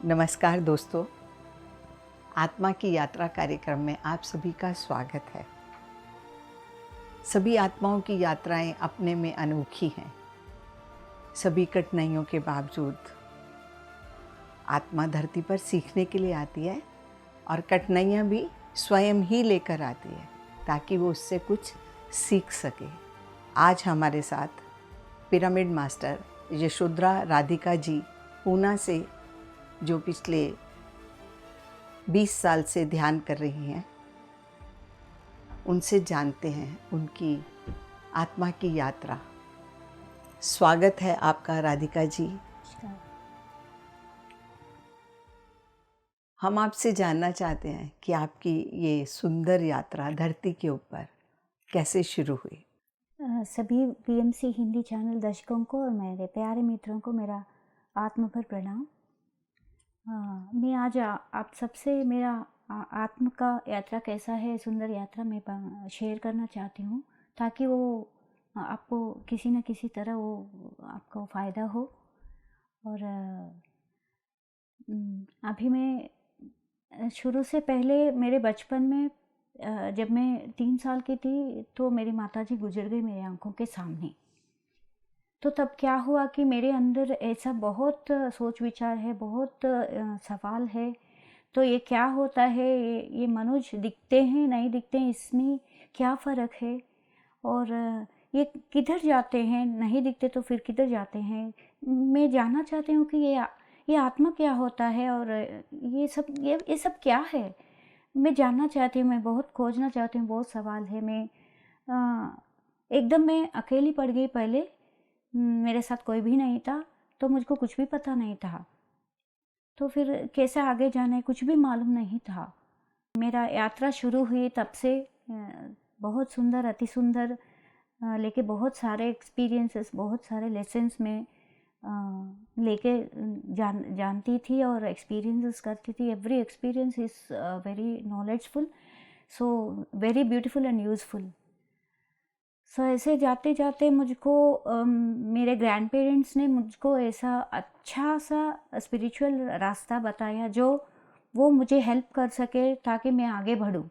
नमस्कार दोस्तों, आत्मा की यात्रा कार्यक्रम में आप सभी का स्वागत है। सभी आत्माओं की यात्राएं अपने में अनोखी हैं। सभी कठिनाइयों के बावजूद आत्मा धरती पर सीखने के लिए आती है और कठिनाइयाँ भी स्वयं ही लेकर आती है ताकि वो उससे कुछ सीख सके। आज हमारे साथ पिरामिड मास्टर यशोधरा राधिका जी पूना से, जो पिछले 20 साल से ध्यान कर रही हैं, उनसे जानते हैं उनकी आत्मा की यात्रा। स्वागत है आपका राधिका जी। हम आपसे जानना चाहते हैं कि आपकी ये सुंदर यात्रा धरती के ऊपर कैसे शुरू हुई। सभी बीएमसी हिंदी चैनल दर्शकों को और मेरे प्यारे मित्रों को मेरा आत्मभर प्रणाम। मैं आज आप सबसे मेरा आत्म का यात्रा कैसा है, सुंदर यात्रा मैं शेयर करना चाहती हूँ ताकि वो आपको किसी न किसी तरह वो आपको फ़ायदा हो। और अभी मैं शुरू से पहले मेरे बचपन में जब मैं 3 साल की थी तो मेरी माताजी गुजर गई मेरे आंखों के सामने। तो तब क्या हुआ कि मेरे अंदर ऐसा बहुत सोच विचार है, बहुत सवाल है। तो ये क्या होता है, ये मनुष्य दिखते हैं नहीं दिखते हैं, इसमें क्या फ़र्क है, और ये किधर जाते हैं, नहीं दिखते तो फिर किधर जाते हैं। मैं जानना चाहती हूँ कि ये आत्मा क्या होता है और ये सब क्या है। मैं जानना चाहती हूँ, मैं बहुत खोजना चाहती हूँ, बहुत सवाल है। एकदम मैं अकेली पड़ गई। पहले मेरे साथ कोई भी नहीं था तो मुझको कुछ भी पता नहीं था। तो फिर कैसे आगे जाना है कुछ भी मालूम नहीं था। मेरा यात्रा शुरू हुई तब से बहुत सुंदर, अति सुंदर, लेके बहुत सारे एक्सपीरियंसेस, बहुत सारे लेसन्स में लेके जानती थी और एक्सपीरियंसेस करती थी। Every experience is very knowledgeful, so very beautiful and useful. So ऐसे जाते जाते मुझको मेरे ग्रैंड पेरेंट्स ने मुझको ऐसा अच्छा सा स्पिरिचुअल रास्ता बताया जो वो मुझे हेल्प कर सके ताकि मैं आगे बढ़ूं।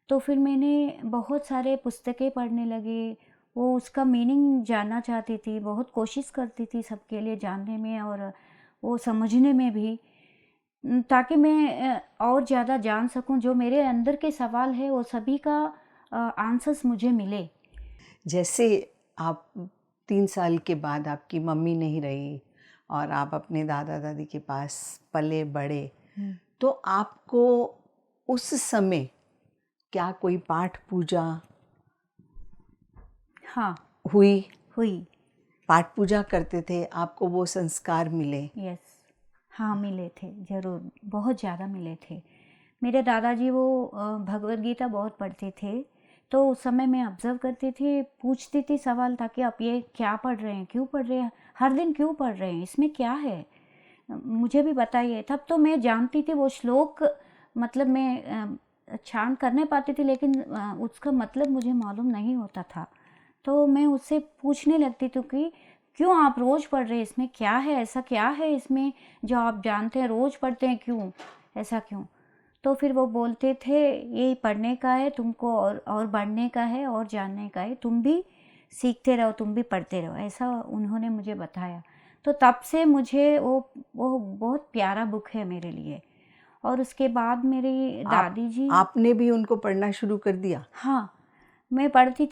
तो फिर मैंने बहुत सारे पुस्तकें पढ़ने लगी, वो उसका मीनिंग जानना चाहती थी, बहुत कोशिश करती थी सबके लिए जानने में और वो समझने में भी, ताकि मैं और ज़्यादा जान सकूं। जो मेरे अंदर के सवाल है वो सभी का आंसर्स मुझे मिले। जैसे आप 3 साल के बाद आपकी मम्मी नहीं रही और आप अपने दादा दादी के पास पले बड़े, तो आपको उस समय क्या कोई पाठ पूजा हुई? पाठ पूजा करते थे, आपको वो संस्कार मिले? यस, हाँ मिले थे, ज़रूर, बहुत ज़्यादा मिले थे। मेरे दादाजी वो भगवद गीता बहुत पढ़ते थे, तो उस समय मैं ऑब्ज़र्व करती थी, पूछती थी सवाल, ताकि आप ये क्या पढ़ रहे हैं, क्यों पढ़ रहे हैं, हर दिन क्यों पढ़ रहे हैं, इसमें क्या है, मुझे भी बताइए। तब तो मैं जानती थी वो श्लोक, मतलब मैं छान करने पाती थी, लेकिन उसका मतलब मुझे मालूम नहीं होता था। तो मैं उससे पूछने लगती थी कि क्यों आप रोज़ पढ़ रहे हैं, इसमें क्या है, ऐसा क्या है इसमें जो आप जानते हैं, रोज़ पढ़ते हैं, क्यों, ऐसा क्यों। तो फिर वो बोलते थे यही पढ़ने का है तुमको, और बढ़ने का है और जानने का है, तुम भी सीखते रहो, तुम भी पढ़ते रहो, ऐसा उन्होंने मुझे बताया। तो तब से मुझे वो बहुत प्यारा बुक है मेरे लिए। और उसके बाद मेरी दादी जी, आपने भी उनको पढ़ना शुरू कर दिया? हाँ, मैं पढ़ती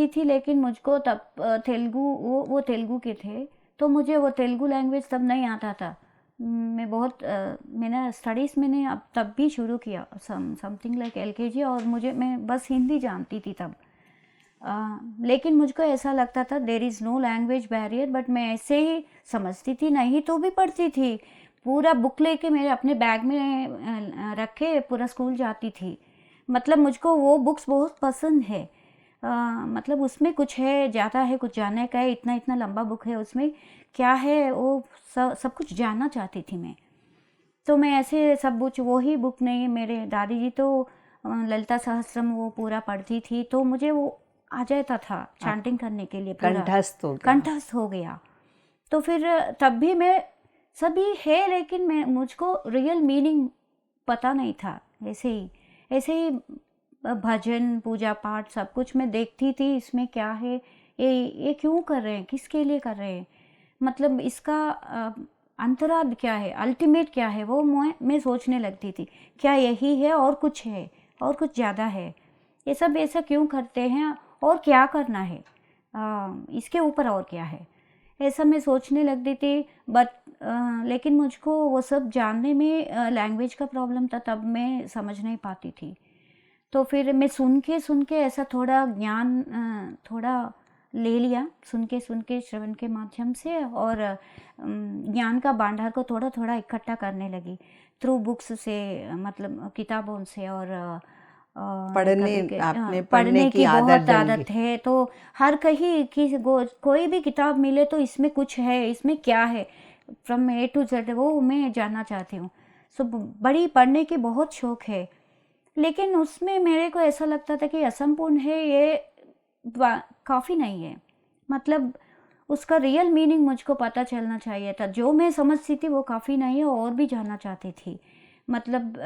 थी, लेकिन मुझको तब तेलुगु, वो तेलुगु के थे, तो मुझे वो तेलुगु लैंग्वेज तब नहीं आता था। मैंने स्टडीज़ मैंने अब तब भी शुरू किया, समथिंग लाइक LKG, और मैं बस हिंदी जानती थी तब। लेकिन मुझको ऐसा लगता था there is no language barrier, but मैं ऐसे ही समझती थी, नहीं तो भी पढ़ती थी। पूरा बुक लेके मेरे अपने बैग में रख के पूरा स्कूल जाती थी। मतलब मुझको वो बुक्स बहुत पसंद है। मतलब उसमें कुछ है, ज़्यादा है, कुछ जानने का है, इतना लंबा बुक है, उसमें क्या है वो सब कुछ जानना चाहती थी मैं। तो मैं ऐसे सब कुछ, वही बुक नहीं, मेरे दादी जी तो ललिता सहस्त्रम वो पूरा पढ़ती थी, तो मुझे वो आ जाता था चैंटिंग करने के लिए, पूरा कंठस्थ हो गया। तो फिर तब भी मैं सभी है, लेकिन मैं मुझको रियल मीनिंग पता नहीं था। ऐसे ही भजन पूजा पाठ सब कुछ मैं देखती थी, इसमें क्या है, ये क्यों कर रहे हैं, किसके लिए कर रहे हैं, मतलब इसका अंतरार्थ क्या है, अल्टीमेट क्या है, वो मैं सोचने लगती थी। क्या यही है और कुछ है और कुछ ज़्यादा है, ये सब ऐसा क्यों करते हैं और क्या करना है, इसके ऊपर और क्या है, ऐसा मैं सोचने लगती थी। लेकिन मुझको वो सब जानने में लैंग्वेज का प्रॉब्लम था, तब मैं समझ नहीं पाती थी। तो फिर मैं सुन के ऐसा थोड़ा ज्ञान थोड़ा ले लिया, सुन के श्रवण के माध्यम से, और ज्ञान का भंडार को थोड़ा थोड़ा इकट्ठा करने लगी थ्रू बुक्स से, मतलब किताबों से। और आपने पढ़ने की आदत बहुत डल गई। आदत है, तो हर कहीं की कोई भी किताब मिले तो इसमें कुछ है, इसमें क्या है, फ्रॉम A to Z वो मैं जानना चाहती हूँ। सो बड़ी पढ़ने की बहुत शौक है, लेकिन उसमें मेरे को ऐसा लगता था कि असंपूर्ण है, ये काफ़ी नहीं है, मतलब उसका रियल मीनिंग मुझको पता चलना चाहिए था। जो मैं समझती थी वो काफ़ी नहीं है, और भी जानना चाहती थी, मतलब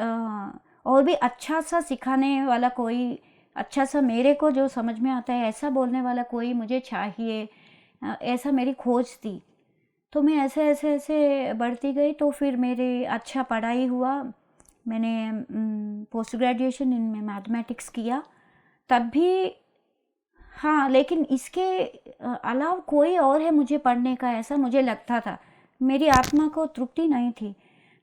और भी अच्छा सा सिखाने वाला कोई, अच्छा सा मेरे को जो समझ में आता है ऐसा बोलने वाला कोई मुझे चाहिए, ऐसा मेरी खोज थी। तो मैं ऐसे बढ़ती गई। तो फिर मेरे अच्छा पढ़ाई हुआ, मैंने पोस्ट ग्रेजुएशन इनमें मैथमेटिक्स किया तब भी। हाँ, लेकिन इसके अलावा कोई और है मुझे पढ़ने का, ऐसा मुझे लगता था, मेरी आत्मा को तृप्ति नहीं थी।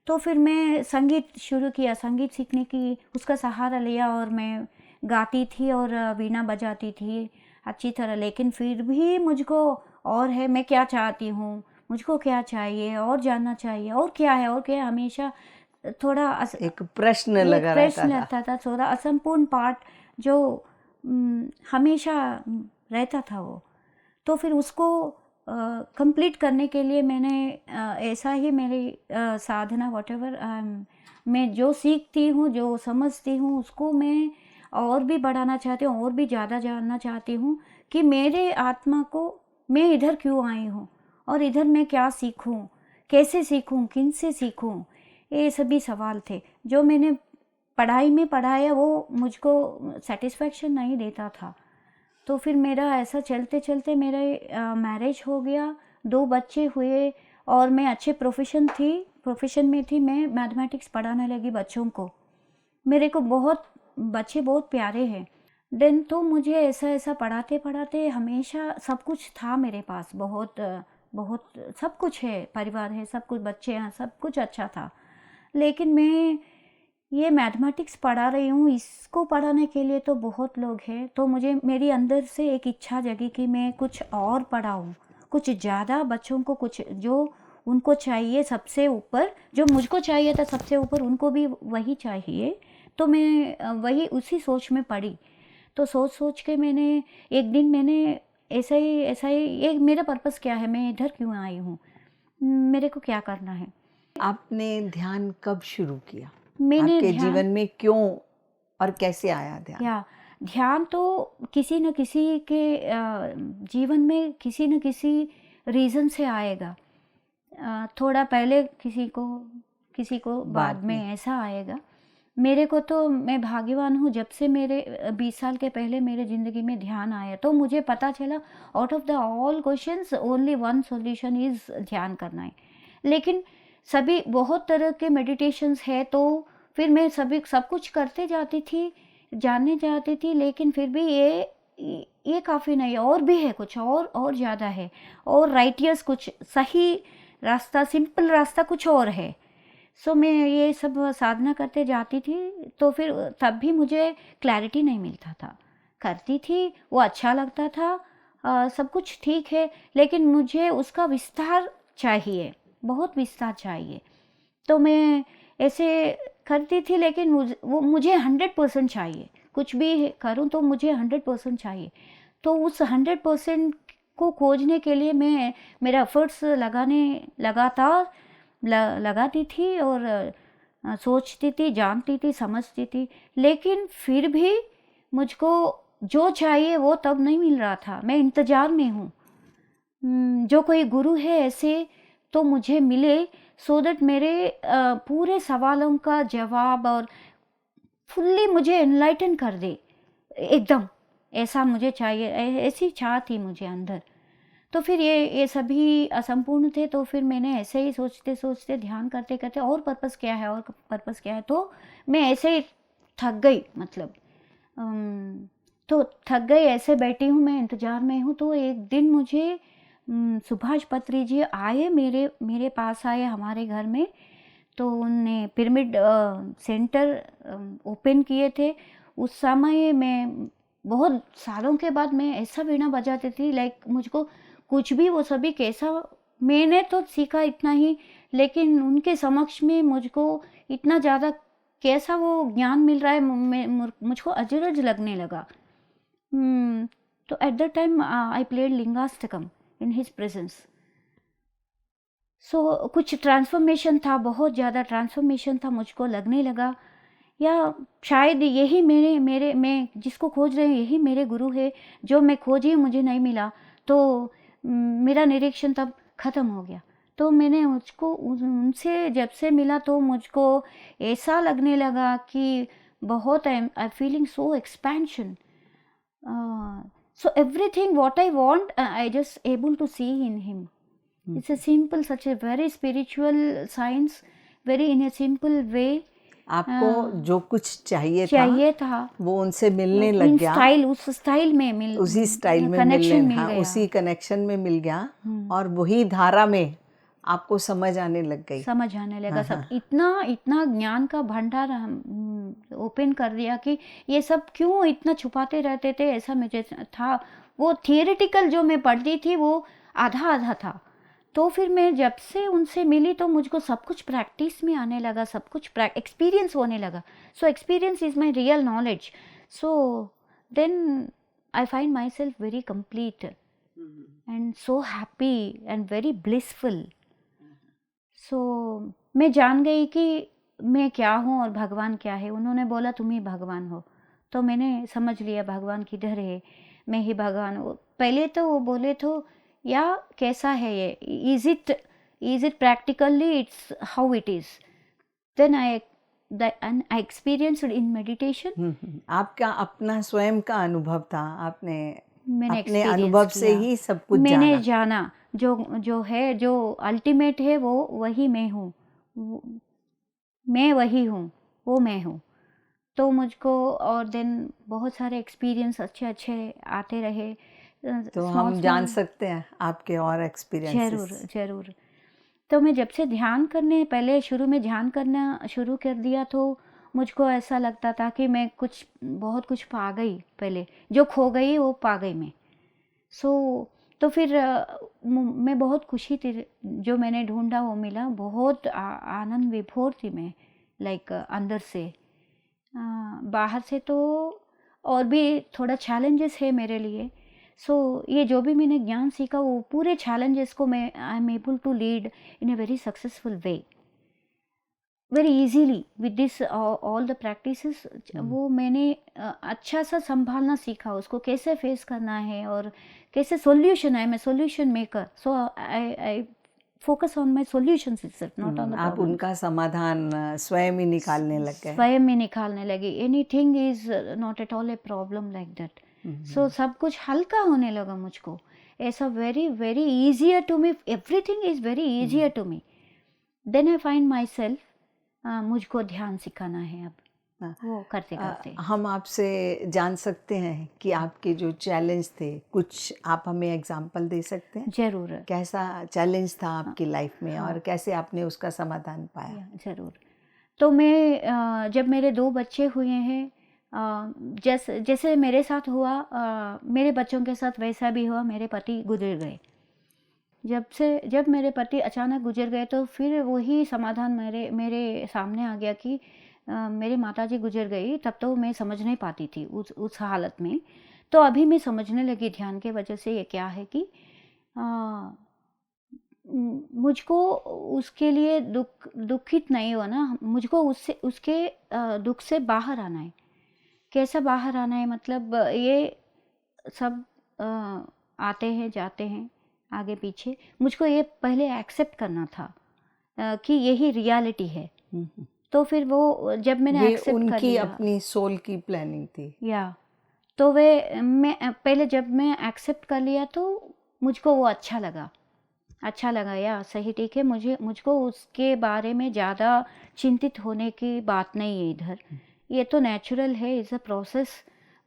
तो फिर मैं संगीत शुरू किया, संगीत सीखने की उसका सहारा लिया, और मैं गाती थी और वीणा बजाती थी अच्छी तरह। लेकिन फिर भी मुझको और है, मैं क्या चाहती हूँ, मुझको क्या चाहिए, और जानना चाहिए, और क्या है, और क्या, हमेशा थोड़ा एक प्रश्न लगा रहता था, थोड़ा असंपूर्ण पार्ट जो हमेशा रहता था वो। तो फिर उसको कंप्लीट करने के लिए मैंने ऐसा ही मेरी साधना व्हाटएवर मैं जो सीखती हूँ, जो समझती हूँ, उसको मैं और भी बढ़ाना चाहती हूँ, और भी ज़्यादा जानना चाहती हूँ कि मेरे आत्मा को, मैं इधर क्यों आई हूँ, और इधर मैं क्या सीखूँ, कैसे सीखूँ, किन से सीखूँ। ये सभी सवाल थे जो मैंने पढ़ाई में पढ़ाया, वो मुझको सेटिस्फेक्शन नहीं देता था। तो फिर मेरा ऐसा चलते चलते मेरा मैरिज हो गया, 2 बच्चे हुए, और मैं अच्छे प्रोफेशन में थी। मैं मैथमेटिक्स पढ़ाने लगी बच्चों को, मेरे को बच्चे बहुत प्यारे हैं। देन तो मुझे ऐसा पढ़ाते पढ़ाते हमेशा सब कुछ था मेरे पास, बहुत सब कुछ है, परिवार है, सब कुछ, बच्चे हैं, सब कुछ अच्छा था। लेकिन मैं ये मैथमेटिक्स पढ़ा रही हूँ, इसको पढ़ाने के लिए तो बहुत लोग हैं। तो मुझे, मेरी अंदर से एक इच्छा जगी कि मैं कुछ और पढ़ाऊँ, कुछ ज़्यादा बच्चों को, कुछ जो उनको चाहिए सबसे ऊपर, जो मुझको चाहिए था सबसे ऊपर, उनको भी वही चाहिए। तो मैं वही उसी सोच में पढ़ी। तो सोच के मैंने एक दिन मैंने ऐसा ही ये मेरा पर्पस क्या है, मैं इधर क्यों आई हूँ, मेरे को क्या करना है। आपने ध्यान कब शुरू किया? मैंने आपके जीवन में क्यों और कैसे आया ध्यान? ध्यान तो किसी न किसी के जीवन में किसी न किसी रीज़न से आएगा, थोड़ा पहले किसी को बाद में ऐसा आएगा। मेरे को तो, मैं भाग्यवान हूँ, जब से मेरे 20 साल के पहले मेरे ज़िंदगी में ध्यान आया तो मुझे पता चला out of the all questions only one solution is ध्यान करना है। लेकिन सभी बहुत तरह के मेडिटेशंस है, तो फिर मैं सब कुछ करते जाती थी, जानने जाती थी, लेकिन फिर भी ये काफ़ी नहीं, और भी है कुछ, और ज़्यादा है, और राइटियस कुछ सही रास्ता, सिंपल रास्ता कुछ और है। सो मैं ये सब साधना करते जाती थी। तो फिर तब भी मुझे क्लैरिटी नहीं मिलता था, करती थी, वो अच्छा लगता था, सब कुछ ठीक है, लेकिन मुझे उसका विस्तार चाहिए, बहुत विस्तार चाहिए। तो मैं ऐसे करती थी, लेकिन मुझे 100% चाहिए, कुछ भी करूं तो मुझे 100% चाहिए। तो उस 100% को खोजने के लिए मैं मेरा एफर्ट्स लगातार लगाती थी, और सोचती थी, जानती थी, समझती थी, लेकिन फिर भी मुझको जो चाहिए वो तब नहीं मिल रहा था। मैं इंतज़ार में हूँ जो कोई गुरु है ऐसे तो मुझे मिले, सो दैट मेरे पूरे सवालों का जवाब और फुल्ली मुझे एनलाइटन कर दे एकदम। ऐसा मुझे चाहिए, ऐसी चाह थी मुझे अंदर। तो फिर ये सभी असंपूर्ण थे, तो फिर मैंने ऐसे ही सोचते सोचते ध्यान करते करते और पर्पस क्या है, और पर्पस क्या है, तो मैं ऐसे ही थक गई। मतलब तो थक गई, ऐसे बैठी हूँ, मैं इंतज़ार में हूँ। तो एक दिन मुझे सुभाष पत्री जी आए, मेरे पास आए हमारे घर में। तो उनने पिरामिड सेंटर ओपन किए थे। उस समय मैं बहुत सालों के बाद मैं ऐसा वीणा बजाती थी, लाइक मुझको कुछ भी वो सभी कैसा, मैंने तो सीखा इतना ही, लेकिन उनके समक्ष में मुझको इतना ज़्यादा कैसा वो ज्ञान मिल रहा है, मुझको अजरज लगने लगा। तो at the time I played Lingashtakam in his presence. So कुछ ट्रांसफॉर्मेशन था, बहुत ज़्यादा ट्रांसफॉर्मेशन था। मुझको लगने लगा या शायद यही मैं जिसको खोज रहे हैं यही मेरे गुरु है। जो मैं खोजी मुझे नहीं मिला, तो मेरा निरीक्षण तब ख़त्म हो गया। तो मैंने मुझको उनसे जब से मिला तो मुझको ऐसा लगने लगा कि बहुत I feeling so expansion. So everything what I want I just able to see in him. It's a simple, such a very spiritual science, very in a simple way. आपको जो कुछ चाहिए था वो उनसे मिलने लग गया, उस स्टाइल में उसी स्टाइल में कनेक्शन मिल हाँ, गया, उसी कनेक्शन में मिल गया। और वही धारा में आपको समझ आने लगा। सब इतना ज्ञान का भंडार हम ओपन कर दिया कि ये सब क्यों इतना छुपाते रहते थे, ऐसा मुझे था। वो थियरिटिकल जो मैं पढ़ती थी वो आधा था। तो फिर मैं जब से उनसे मिली तो मुझको सब कुछ प्रैक्टिस में आने लगा, सब कुछ एक्सपीरियंस होने लगा। So experience is my real knowledge. So then I find myself very complete and so happy and very blissful. So मैं जान गई कि मैं क्या हूँ और भगवान क्या है। उन्होंने बोला तुम ही भगवान हो, तो मैंने समझ लिया भगवान किधर है, मैं ही भगवान हूँ। पहले तो वो बोले तो या कैसा है ये, is it practically, it's how it is. Then I experienced in meditation. आपका अपना स्वयं का अनुभव था, मैंने अपने अनुभव से ही सब कुछ मैंने जाना जो है, जो अल्टीमेट है वो वही मैं हूँ, मैं वही हूँ, वो मैं हूँ। तो मुझको और देन बहुत सारे एक्सपीरियंस अच्छे आते रहे। तो हम जान सकते हैं आपके और एक्सपीरियंसेस? जरूर। तो मैं जब से ध्यान करने, पहले शुरू में ध्यान करना शुरू कर दिया तो मुझको ऐसा लगता था कि मैं बहुत कुछ पा गई। पहले जो खो गई वो पा गई मैं। तो फिर मैं बहुत खुशी थी, जो मैंने ढूंढा वो मिला। बहुत आनंद विभोर थी मैं, लाइक अंदर से। बाहर से तो और भी थोड़ा चैलेंजेस है मेरे लिए। ये जो भी मैंने ज्ञान सीखा वो पूरे चैलेंजेस को मैं I am able to lead in a very successful way, very easily with this all the practices. वो मैंने अच्छा सा संभालना सीखा, उसको कैसे फेस करना है और कैसे सॉल्यूशन है। मैं solution maker, so I focus on my solutions itself, not on the आप उनका समाधान स्वयं ही निकालने लग गए। स्वयं ही निकालने लगी। Anything is not at all a problem like that. So सब कुछ हल्का होने लगा मुझको, ऐसा very very easier to me, everything is very easier to me. Then I find myself, मुझको ध्यान सिखाना है अब, वो करते करते। हम आपसे जान सकते हैं कि आपके जो चैलेंज थे, कुछ आप हमें एग्जांपल दे सकते हैं? जरूर। कैसा चैलेंज था आपकी लाइफ में और कैसे आपने उसका समाधान पाया? जरूर। तो मैं जब मेरे 2 बच्चे हुए हैं, जैसे मेरे साथ हुआ, मेरे बच्चों के साथ वैसा भी हुआ। मेरे पति गुजर गए। जब मेरे पति अचानक गुजर गए तो फिर वही समाधान मेरे सामने आ गया कि मेरे माताजी गुजर गई। तब तो मैं समझ नहीं पाती थी उस हालत में। तो अभी मैं समझने लगी ध्यान के वजह से ये क्या है कि मुझको उसके लिए दुखित नहीं होना, मुझको उसके दुख से बाहर आना है। कैसा बाहर आना है, मतलब ये सब आते हैं जाते हैं आगे पीछे, मुझको ये पहले एक्सेप्ट करना था। कि यही रियलिटी है। हम्म। तो फिर वो जब मैंने ये एक्सेप्ट कर उनकी लिया, अपनी सोल की प्लानिंग थी। या तो वे मैं पहले जब मैं एक्सेप्ट कर लिया तो मुझको वो अच्छा लगा, या सही ठीक है, मुझको उसके बारे में ज़्यादा चिंतित होने की बात नहीं है इधर। ये तो नेचुरल है, इज़ अ प्रोसेस,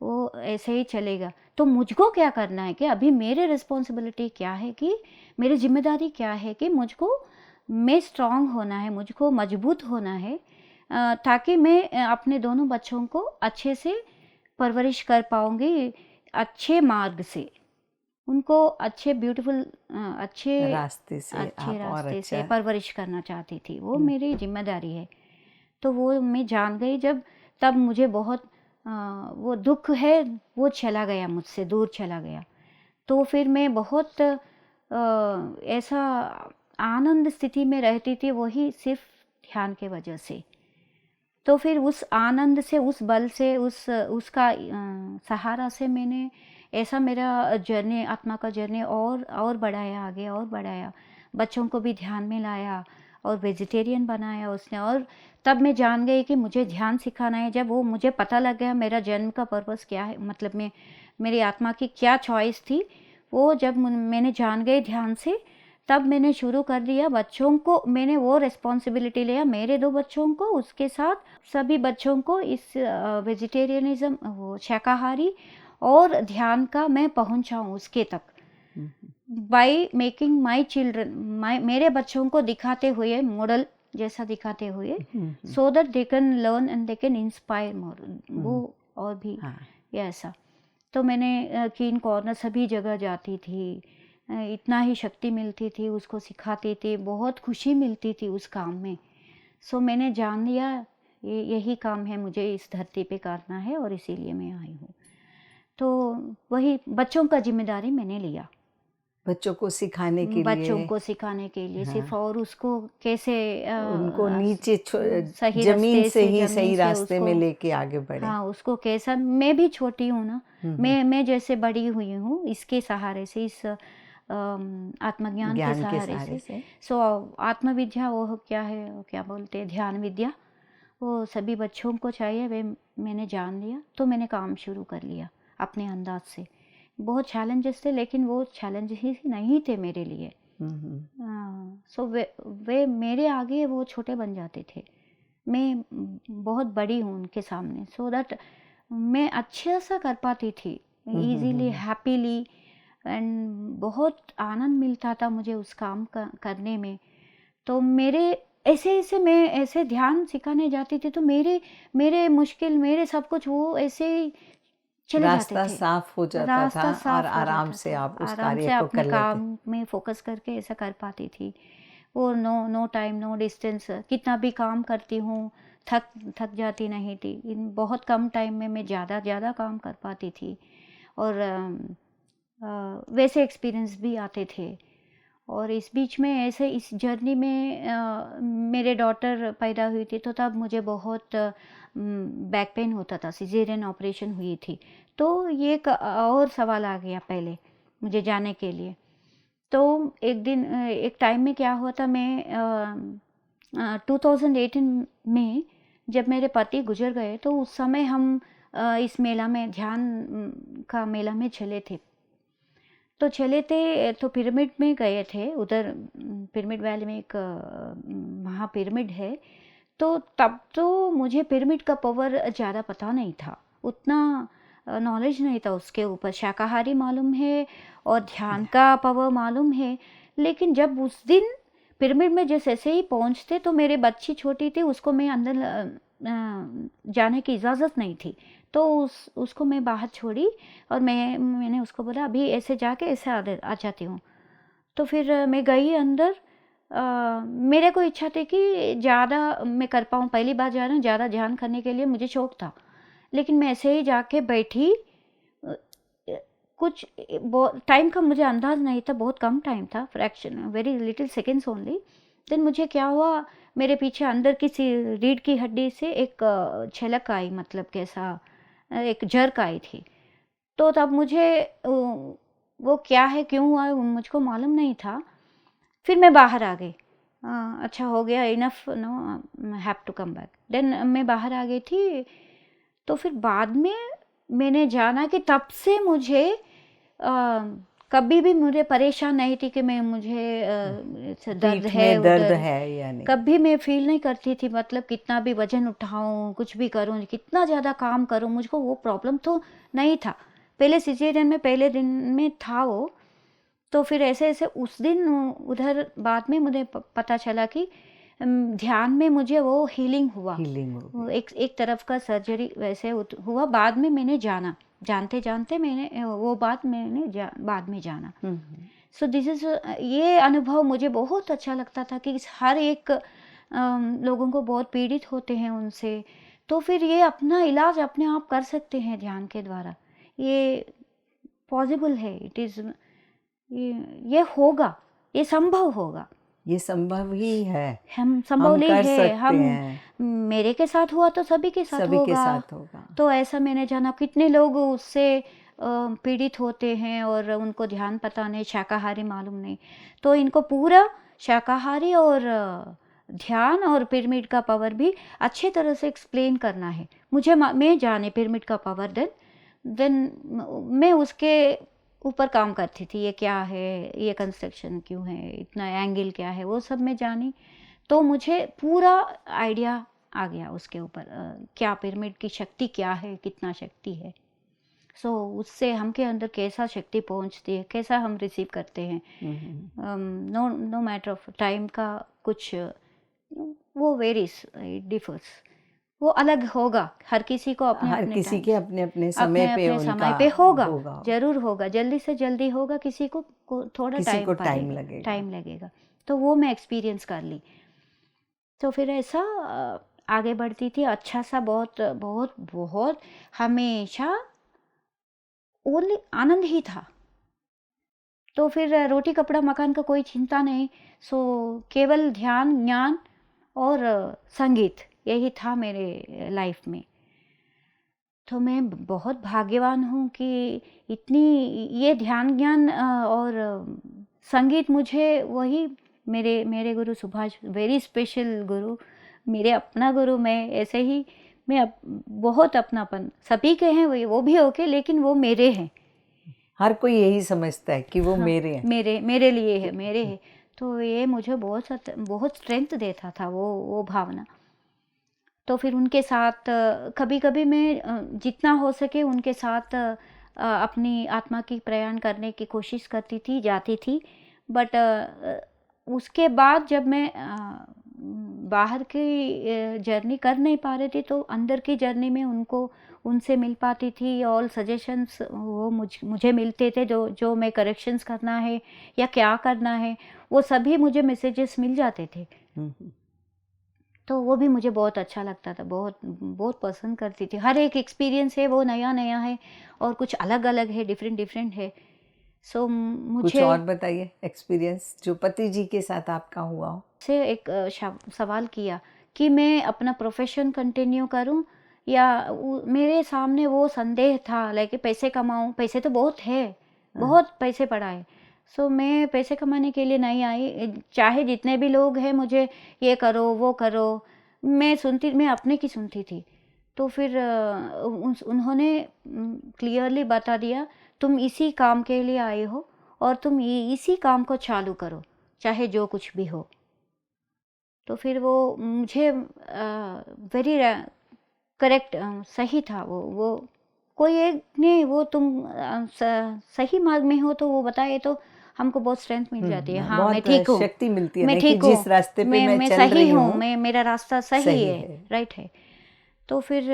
वो ऐसे ही चलेगा। तो मुझको क्या करना है कि अभी मेरे रिस्पॉन्सिबिलिटी क्या है, कि मेरी जिम्मेदारी क्या है कि मैं स्ट्रांग होना है, मुझको मजबूत होना है, ताकि मैं अपने दोनों बच्चों को अच्छे से परवरिश कर पाऊंगी, अच्छे मार्ग से, उनको अच्छे ब्यूटीफुल अच्छे रास्ते से अच्छे आप और रास्ते से अच्छा। परवरिश करना चाहती थी। वो मेरी जिम्मेदारी है। तो वो मैं जान गई जब, तब मुझे बहुत वो दुख है वो चला गया, मुझसे दूर चला गया। तो फिर मैं बहुत ऐसा आनंद स्थिति में रहती थी, वही सिर्फ ध्यान के वजह से। तो फिर उस आनंद से, उस बल से, उसका सहारा से मैंने ऐसा मेरा जर्नी, आत्मा का जर्नी और बढ़ाया, आगे और बढ़ाया, बच्चों को भी ध्यान में लाया और वेजिटेरियन बनाया उसने। और तब मैं जान गई कि मुझे ध्यान सिखाना है। जब वो मुझे पता लग गया मेरा जन्म का पर्पस क्या है, मतलब मेरी आत्मा की क्या चॉइस थी, वो जब मैंने जान गई ध्यान से, तब मैंने शुरू कर दिया। बच्चों को मैंने वो रिस्पॉन्सिबिलिटी लिया, मेरे 2 बच्चों को, उसके साथ सभी बच्चों को इस वेजिटेरियनिज्म, वो शाकाहारी और ध्यान का मैं पहुंचाऊं उसके तक, बाय मेकिंग माई चिल्ड्रन, मेरे बच्चों को दिखाते हुए, मॉडल जैसा दिखाते हुए, so that they can learn and they can inspire more, वो और भी ऐसा। तो मैंने कीन कॉर्नर सभी जगह जाती थी, इतना ही शक्ति मिलती थी, उसको सिखाती थी, बहुत खुशी मिलती थी उस काम में। सो मैंने जान लिया यही काम है मुझे इस धरती पे करना है, और इसीलिए मैं आई हूँ। तो वही बच्चों का जिम्मेदारी मैंने लिया, बच्चों को सिखाने के बच्चों लिए, को सिखाने के लिए हाँ, सिर्फ, और उसको कैसे उनको नीचे सही जमीन रास्ते से ही जमीन सही से रास्ते में उसको, लेके आगे बढ़े। हाँ, उसको कैसा, मैं भी छोटी हूँ ना, मैं जैसे बड़ी हुई हूँ इसके सहारे से, इस आत्मज्ञान के ज्ञान के सहारे सहारे से। से। सो आत्मविद्या, वो क्या है, वो क्या बोलते हैं, ध्यान विद्या, वो सभी बच्चों को चाहिए, वे मैंने जान लिया। तो मैंने काम शुरू कर लिया अपने अंदाज से। बहुत चैलेंजेस थे, लेकिन वो चैलेंज ही नहीं थे मेरे लिए। सो वे मेरे आगे वो छोटे बन जाते थे, मैं बहुत बड़ी हूँ उनके सामने। सो दैट मैं अच्छा सा कर पाती थी, इजीली, हैप्पीली, एंड बहुत आनंद मिलता था मुझे उस काम करने में। तो मेरे ऐसे मैं ऐसे ध्यान सिखाने जाती थी, तो मेरे मुश्किल, मेरे सब कुछ वो ऐसे ही चले जाते रास्ता थे, साफ हो जाता था, रास्ता और साफ हो आराम जाता से था, आप उस आराम कार्य से को अपने कर लेते। काम में फोकस करके ऐसा कर पाती थी। और नो टाइम नो डिस्टेंस, कितना भी काम करती हूँ थक जाती नहीं थी। इन बहुत कम टाइम में मैं ज़्यादा काम कर पाती थी। और वैसे एक्सपीरियंस भी आते थे। और इस बीच में ऐसे इस जर्नी में मेरे डॉटर पैदा हुई थी, तो तब मुझे बहुत बैक पेन होता था, सिजेरियन ऑपरेशन हुई थी। तो ये एक और सवाल आ गया पहले मुझे जाने के लिए। तो एक दिन एक टाइम में क्या हुआ था, मैं 2018 में जब मेरे पति गुजर गए, तो उस समय हम इस मेला में, ध्यान का मेला में चले थे। तो चले थे तो पिरामिड में गए थे, उधर पिरामिड वैली में एक महा पिरामिड है। तो तब तो मुझे पिरामिड का पावर ज़्यादा पता नहीं था, उतना नॉलेज नहीं था उसके ऊपर। शाकाहारी मालूम है और ध्यान का पावर मालूम है, लेकिन जब उस दिन पिरामिड में जैसे ऐसे ही पहुंचते, तो मेरे बच्ची छोटी थी, उसको मैं अंदर जाने की इजाज़त नहीं थी। तो उसको मैं बाहर छोड़ी, और मैंने उसको बोला अभी ऐसे जाके ऐसे आ जाती हूँ। तो फिर मैं गई अंदर। मेरे को इच्छा थी कि ज़्यादा मैं कर पाऊँ, पहली बार जा रही हूँ, ज़्यादा ध्यान करने के लिए मुझे शौक था। लेकिन मैं ऐसे ही जाके बैठी, कुछ टाइम का मुझे अंदाज नहीं था, बहुत कम टाइम था, fraction, very little seconds only. Then मुझे क्या हुआ, मेरे पीछे अंदर किसी रीढ़ की हड्डी से एक छलक आई, मतलब कैसा एक झरक आई थी। तो तब मुझे वो क्या है, क्यों हुआ, मुझको मालूम नहीं था। फिर मैं बाहर आ गई, अच्छा हो गया, enough, no, have to come back. Then मैं बाहर आ गई थी। तो फिर बाद में मैंने जाना कि तब से मुझे कभी भी मुझे परेशान नहीं थी कि मुझे दर्द पीठ है में दर्द उधर, है या नहीं? कभी मैं फील नहीं करती थी। मतलब कितना भी वजन उठाऊं, कुछ भी करूं, कितना ज़्यादा काम करूं, मुझको वो प्रॉब्लम तो नहीं था। पहले सिजेरियन में पहले दिन में था वो। तो फिर ऐसे ऐसे उस दिन उधर बाद में मुझे पता चला कि ध्यान में मुझे वो हीलिंग हुआ। हो गई। एक तरफ का सर्जरी वैसे हुआ। बाद में मैंने जाना, जानते जानते मैंने वो बात मैंने बाद में जाना। सो दिस इज़, ये अनुभव मुझे बहुत अच्छा लगता था कि हर एक लोगों को बहुत पीड़ित होते हैं उनसे, तो फिर ये अपना इलाज अपने आप कर सकते हैं ध्यान के द्वारा। ये पॉसिबल है, इट इज़, ये होगा, ये संभव होगा, ये संभव ही है। हम संभव हम नहीं कर है, सकते हम हैं। मेरे के साथ हुआ तो सभी के साथ सभी के होगा। साथ होगा। तो ऐसा मैंने जाना, कितने लोग उससे पीड़ित होते हैं और उनको ध्यान पता नहीं, शाकाहारी मालूम नहीं। तो इनको पूरा शाकाहारी और ध्यान और पिरामिड का पावर भी अच्छे तरह से एक्सप्लेन करना है मुझे। मैं जाने पिरामिड का पावर, देन मैं उसके ऊपर काम करती थी। ये क्या है, ये कंस्ट्रक्शन क्यों है, इतना एंगल क्या है, वो सब मैं जानी। तो मुझे पूरा आइडिया आ गया उसके ऊपर, क्या पिरामिड की शक्ति क्या है, कितना शक्ति है। सो उससे हम के अंदर कैसा शक्ति पहुंचती है, कैसा हम रिसीव करते हैं। नो मैटर ऑफ टाइम का कुछ, वो वेरीज, इट डिफर्स, वो अलग होगा हर किसी को, अपने हर अपने किसी टाइम, के अपने अपने समय अपने पे अपने उनका समय पे होगा, होगा। जरूर होगा, जल्दी से जल्दी होगा, किसी को थोड़ा किसी को टाइम पड़ेगा, लगेगा। टाइम लगेगा। तो वो मैं एक्सपीरियंस कर ली। तो फिर ऐसा आगे बढ़ती थी, अच्छा सा, बहुत बहुत बहुत, हमेशा ओनली आनंद ही था। तो फिर रोटी कपड़ा मकान का कोई चिंता नहीं। सो केवल ध्यान, ज्ञान और संगीत, यही था मेरे लाइफ में। तो मैं बहुत भाग्यवान हूँ कि इतनी, ये ध्यान, ज्ञान और संगीत मुझे वही मेरे मेरे गुरु सुभाष, वेरी स्पेशल गुरु, मेरे अपना गुरु। मैं ऐसे ही, मैं बहुत अपनापन, सभी के हैं वो भी ओके, लेकिन वो मेरे हैं। हर कोई यही समझता है कि वो हाँ, मेरे हैं, मेरे लिए है, मेरे है। तो ये मुझे बहुत स्ट्रेंथ देता था वो भावना। तो फिर उनके साथ कभी कभी मैं जितना हो सके उनके साथ अपनी आत्मा की प्रयाण करने की कोशिश करती थी, जाती थी। बट उसके बाद जब मैं बाहर की जर्नी कर नहीं पा रही थी, तो अंदर की जर्नी में उनसे मिल पाती थी। ऑल सजेशंस वो मुझे मिलते थे, जो मैं करेक्शंस करना है या क्या करना है, वो सभी मुझे मैसेजेस मिल जाते थे। तो वो भी मुझे बहुत अच्छा लगता था, बहुत बहुत पसंद करती थी। हर एक एक्सपीरियंस है वो नया नया है और कुछ अलग अलग है, डिफरेंट डिफरेंट है। सो मुझे कुछ और बताइए एक्सपीरियंस जो पति जी के साथ आपका हुआ हो। से एक सवाल किया कि मैं अपना प्रोफेशन कंटिन्यू करूं या मेरे सामने वो संदेह था, लाइक पैसे कमाऊं, पैसे तो बहुत है, बहुत पैसे पड़ा है। सो मैं पैसे कमाने के लिए नहीं आई, चाहे जितने भी लोग हैं मुझे ये करो वो करो, मैं अपने की सुनती थी। तो फिर उन्होंने क्लियरली बता दिया, तुम इसी काम के लिए आई हो और तुम इसी काम को चालू करो, चाहे जो कुछ भी हो। तो फिर वो मुझे वेरी करेक्ट, सही था वो कोई एक नहीं, वो तुम सही मार्ग में हो तो वो बताए तो हमको बहुत स्ट्रेंथ मिल जाती है। हाँ, मैं बहुत ठीक हूँ, शक्ति मिलती है मैं ना कि ठीक हूँ, जिस रास्ते पे मैं चल सही रही हूँ, हूँ मेरा रास्ता सही है, राइट है। तो फिर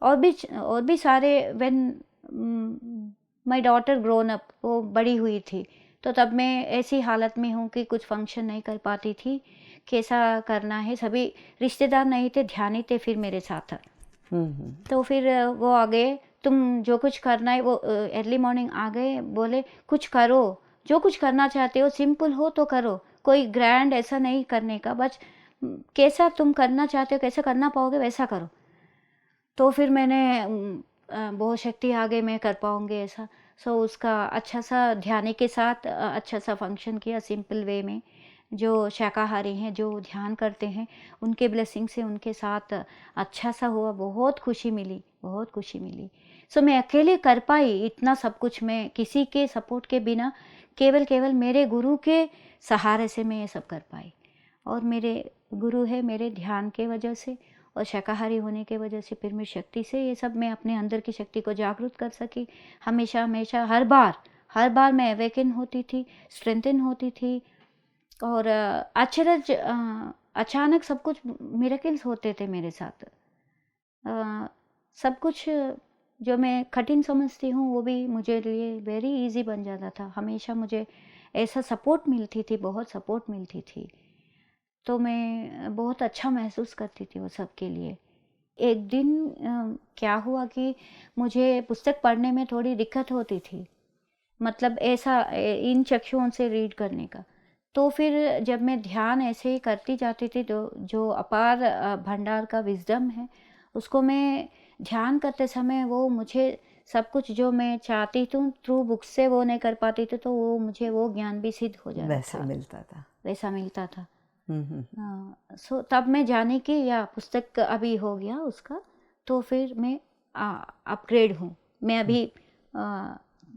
और भी सारे, when my daughter grown up, वो बड़ी हुई थी, तो तब मैं ऐसी हालत में हूँ कि कुछ फंक्शन नहीं कर पाती थी, कैसा करना है, सभी रिश्तेदार नहीं थे, ध्यान थे फिर मेरे साथ। तो फिर वो आ गए, तुम जो कुछ करना है वो अर्ली मॉर्निंग आ गए, बोले कुछ करो, जो कुछ करना चाहते हो सिंपल हो तो करो, कोई ग्रैंड ऐसा नहीं करने का, बस कैसा तुम करना चाहते हो, कैसा करना पाओगे वैसा करो। तो फिर मैंने बहुत शक्ति आ गई, मैं कर पाऊँगी ऐसा। सो उसका अच्छा सा ध्यान के साथ अच्छा सा फंक्शन किया सिंपल वे में। जो शाकाहारी हैं, जो ध्यान करते हैं, उनके ब्लेसिंग से उनके साथ अच्छा सा हुआ, बहुत खुशी मिली, बहुत खुशी मिली। सो मैं अकेले कर पाई इतना सब कुछ, मैं किसी के सपोर्ट के बिना केवल मेरे गुरु के सहारे से मैं ये सब कर पाई। और मेरे गुरु है मेरे ध्यान के वजह से और शाकाहारी होने के वजह से पिरामिड शक्ति से ये सब मैं अपने अंदर की शक्ति को जागृत कर सकी। हमेशा हमेशा हर बार मैं अवेकन होती थी, स्ट्रेंथन होती थी। और अचानक सब कुछ मिरेकल्स होते थे मेरे साथ। सब कुछ जो मैं कठिन समझती हूँ वो भी मुझे लिए वेरी इजी बन जाता था। हमेशा मुझे ऐसा सपोर्ट मिलती थी, बहुत सपोर्ट मिलती थी, तो मैं बहुत अच्छा महसूस करती थी वो सब के लिए। एक दिन क्या हुआ कि मुझे पुस्तक पढ़ने में थोड़ी दिक्कत होती थी, मतलब ऐसा इन चक्षुओं से रीड करने का। तो फिर जब मैं ध्यान ऐसे ही करती जाती थी तो जो अपार भंडार का विजडम है उसको मैं ध्यान करते समय वो मुझे सब कुछ जो मैं चाहती थी थ्रू बुक से वो नहीं कर पाती थी, तो वो मुझे वो ज्ञान भी सिद्ध हो जाता वैसे था, मिलता था। वैसा मिलता था। हम्म। सो तब मैं जाने की या पुस्तक अभी हो गया उसका, तो फिर मैं अपग्रेड हूँ। मैं अभी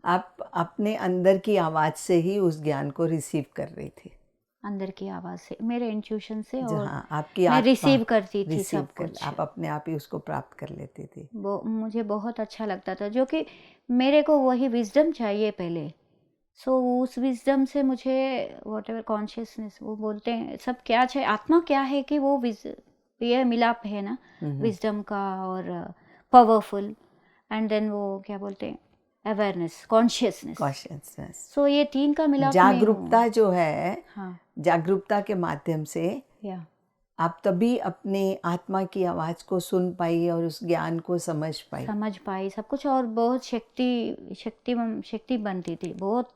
आप अपने अंदर की आवाज़ से ही उस ज्ञान को रिसीव कर रही थी, अंदर की आवाज़ से, मेरे इंट्यूशन से, और जहाँ आपकी मैं आत्मा रिसीव करती थी रिसीव सब कर, कुछ। आप अपने आप ही उसको प्राप्त कर लेती थी। वो मुझे बहुत अच्छा लगता था, जो कि मेरे को वही विजडम चाहिए पहले। सो उस विजडम से मुझे वॉट एवर कॉन्शियसनेस वो बोलते हैं सब क्या चाहिए, आत्मा क्या है कि वो ये मिलाप है ना विजडम का और पावरफुल, एंड देन वो क्या बोलते हैं अवेयरनेस, कॉन्शियसनेस। सो ये तीन का मिलाप में जागरूकता हूँ। जो है, हाँ, जागरूकता के माध्यम से या आप तभी अपने आत्मा की आवाज़ को सुन पाई और उस ज्ञान को समझ पाई। सब कुछ, और बहुत शक्ति बनती थी बहुत।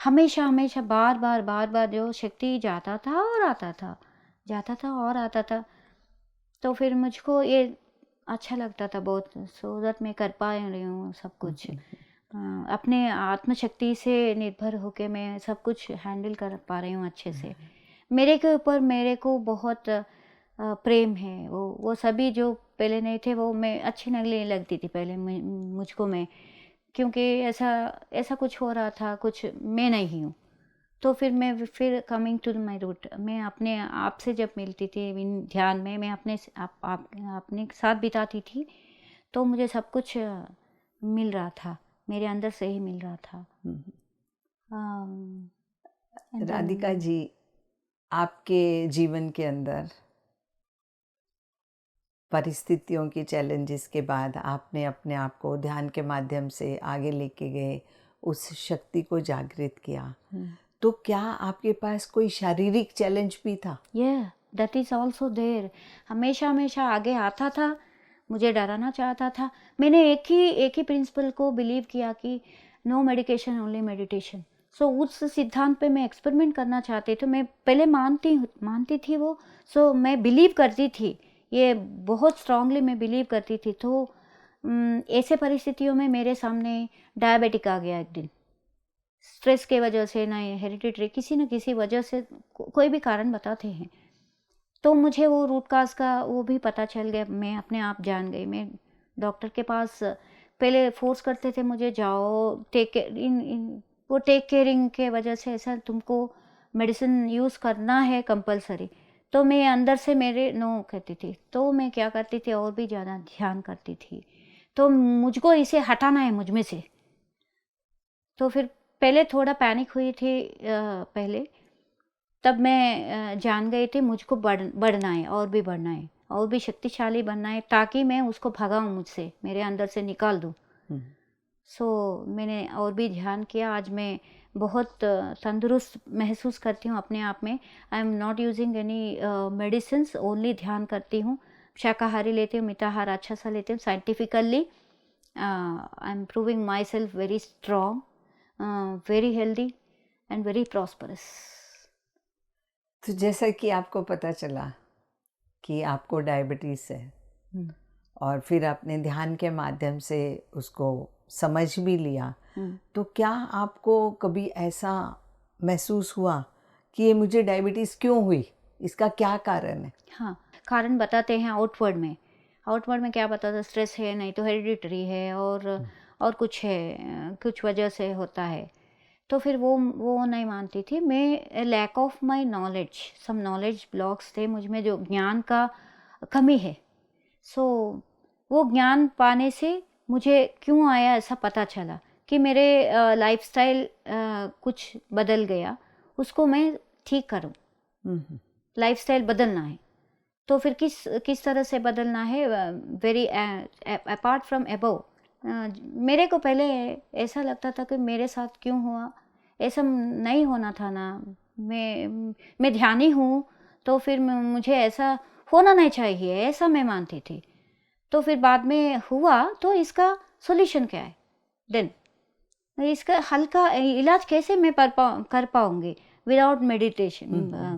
हमेशा बार बार जो शक्ति जाता था और आता था, जाता था और आता था। तो फिर मुझको ये अच्छा लगता था बहुत, सो दैट मैं कर पा रही हूँ सब कुछ। अपने आत्मशक्ति से निर्भर होके मैं सब कुछ हैंडल कर पा रही हूँ अच्छे से। मेरे के ऊपर मेरे को बहुत प्रेम है। वो सभी जो पहले नहीं थे वो मैं अच्छी नहीं लगती थी पहले मुझको मैं, क्योंकि ऐसा कुछ हो रहा था, कुछ मैं नहीं हूँ। तो फिर कमिंग टू माई रूट, मैं अपने आप से जब मिलती थी ध्यान में, मैं अपने साथ बिताती थी, तो मुझे सब कुछ मिल रहा था, मेरे अंदर से ही मिल रहा था। राधिका जी, आपके जीवन के अंदर परिस्थितियों की चैलेंजेस के बाद आपने अपने आप को ध्यान के माध्यम से आगे लेके गए, उस शक्ति को जागृत किया, तो क्या आपके पास कोई शारीरिक चैलेंज भी था? That is also there. हमेशा आगे आता था, मुझे डराना चाहता था। मैंने एक ही प्रिंसिपल को बिलीव किया कि नो मेडिकेशन ओनली मेडिटेशन। सो उस सिद्धांत पे मैं एक्सपेरिमेंट करना चाहती थी। मैं पहले मानती थी वो, सो मैं बिलीव करती थी, ये बहुत स्ट्रांगली मैं बिलीव करती थी। तो ऐसे परिस्थितियों में मेरे सामने डायबिटिक आ गया एक दिन, स्ट्रेस के वजह से, ना हेरिडिटरी, किसी न किसी वजह से, कोई भी कारण बताते हैं। तो मुझे वो रूट काज का वो भी पता चल गया, मैं अपने आप जान गई। मैं डॉक्टर के पास, पहले फोर्स करते थे मुझे, जाओ टेक केयर, वो टेक केयरिंग के वजह से ऐसा तुमको मेडिसिन यूज़ करना है कंपलसरी। तो मैं अंदर से मेरे नो कहती थी, तो मैं क्या करती थी, और भी ज़्यादा ध्यान करती थी। तो मुझको इसे हटाना है मुझ में से। तो फिर पहले थोड़ा पैनिक हुई थी पहले, तब मैं जान गई थी मुझको बढ़ना है, और भी बढ़ना है, और भी शक्तिशाली बनना है, ताकि मैं उसको भगाऊं मुझसे, मेरे अंदर से निकाल दूं। सो मैंने और भी ध्यान किया। आज मैं बहुत तंदुरुस्त महसूस करती हूँ अपने आप में। I am not using any medicines, only ध्यान करती हूँ, शाकाहारी लेती हूँ, मिताहार अच्छा सा लेती हूँ, scientifically I am proving my self very strong, very healthy and very prosperous. तो जैसा कि आपको पता चला कि आपको डायबिटीज़ है और फिर आपने ध्यान के माध्यम से उसको समझ भी लिया, तो क्या आपको कभी ऐसा महसूस हुआ कि ये मुझे डायबिटीज़ क्यों हुई, इसका क्या कारण है? हाँ, कारण बताते हैं आउटवर्ड में क्या बताता, स्ट्रेस है, नहीं तो हेरिडिटरी है, और कुछ है, कुछ वजह से होता है। तो फिर वो नहीं मानती थी मैं। Lack of my knowledge, some knowledge blocks थे मुझ में, जो ज्ञान का कमी है। सो वो ज्ञान पाने से मुझे क्यों आया ऐसा पता चला कि मेरे लाइफस्टाइल कुछ बदल गया, उसको मैं ठीक करूं। लाइफस्टाइल बदलना है तो फिर किस तरह से बदलना है? वेरी अपार्ट फ्रॉम अबव, मेरे को पहले ऐसा लगता था कि मेरे साथ क्यों हुआ, ऐसा नहीं होना था ना। मैं ध्यानी हूँ तो फिर मुझे ऐसा होना नहीं चाहिए, ऐसा मैं मानती थी। तो फिर बाद में हुआ तो इसका सॉल्यूशन क्या है? देन इसका हल का इलाज कैसे मैं कर पाऊंगी विदाउट मेडिटेशन?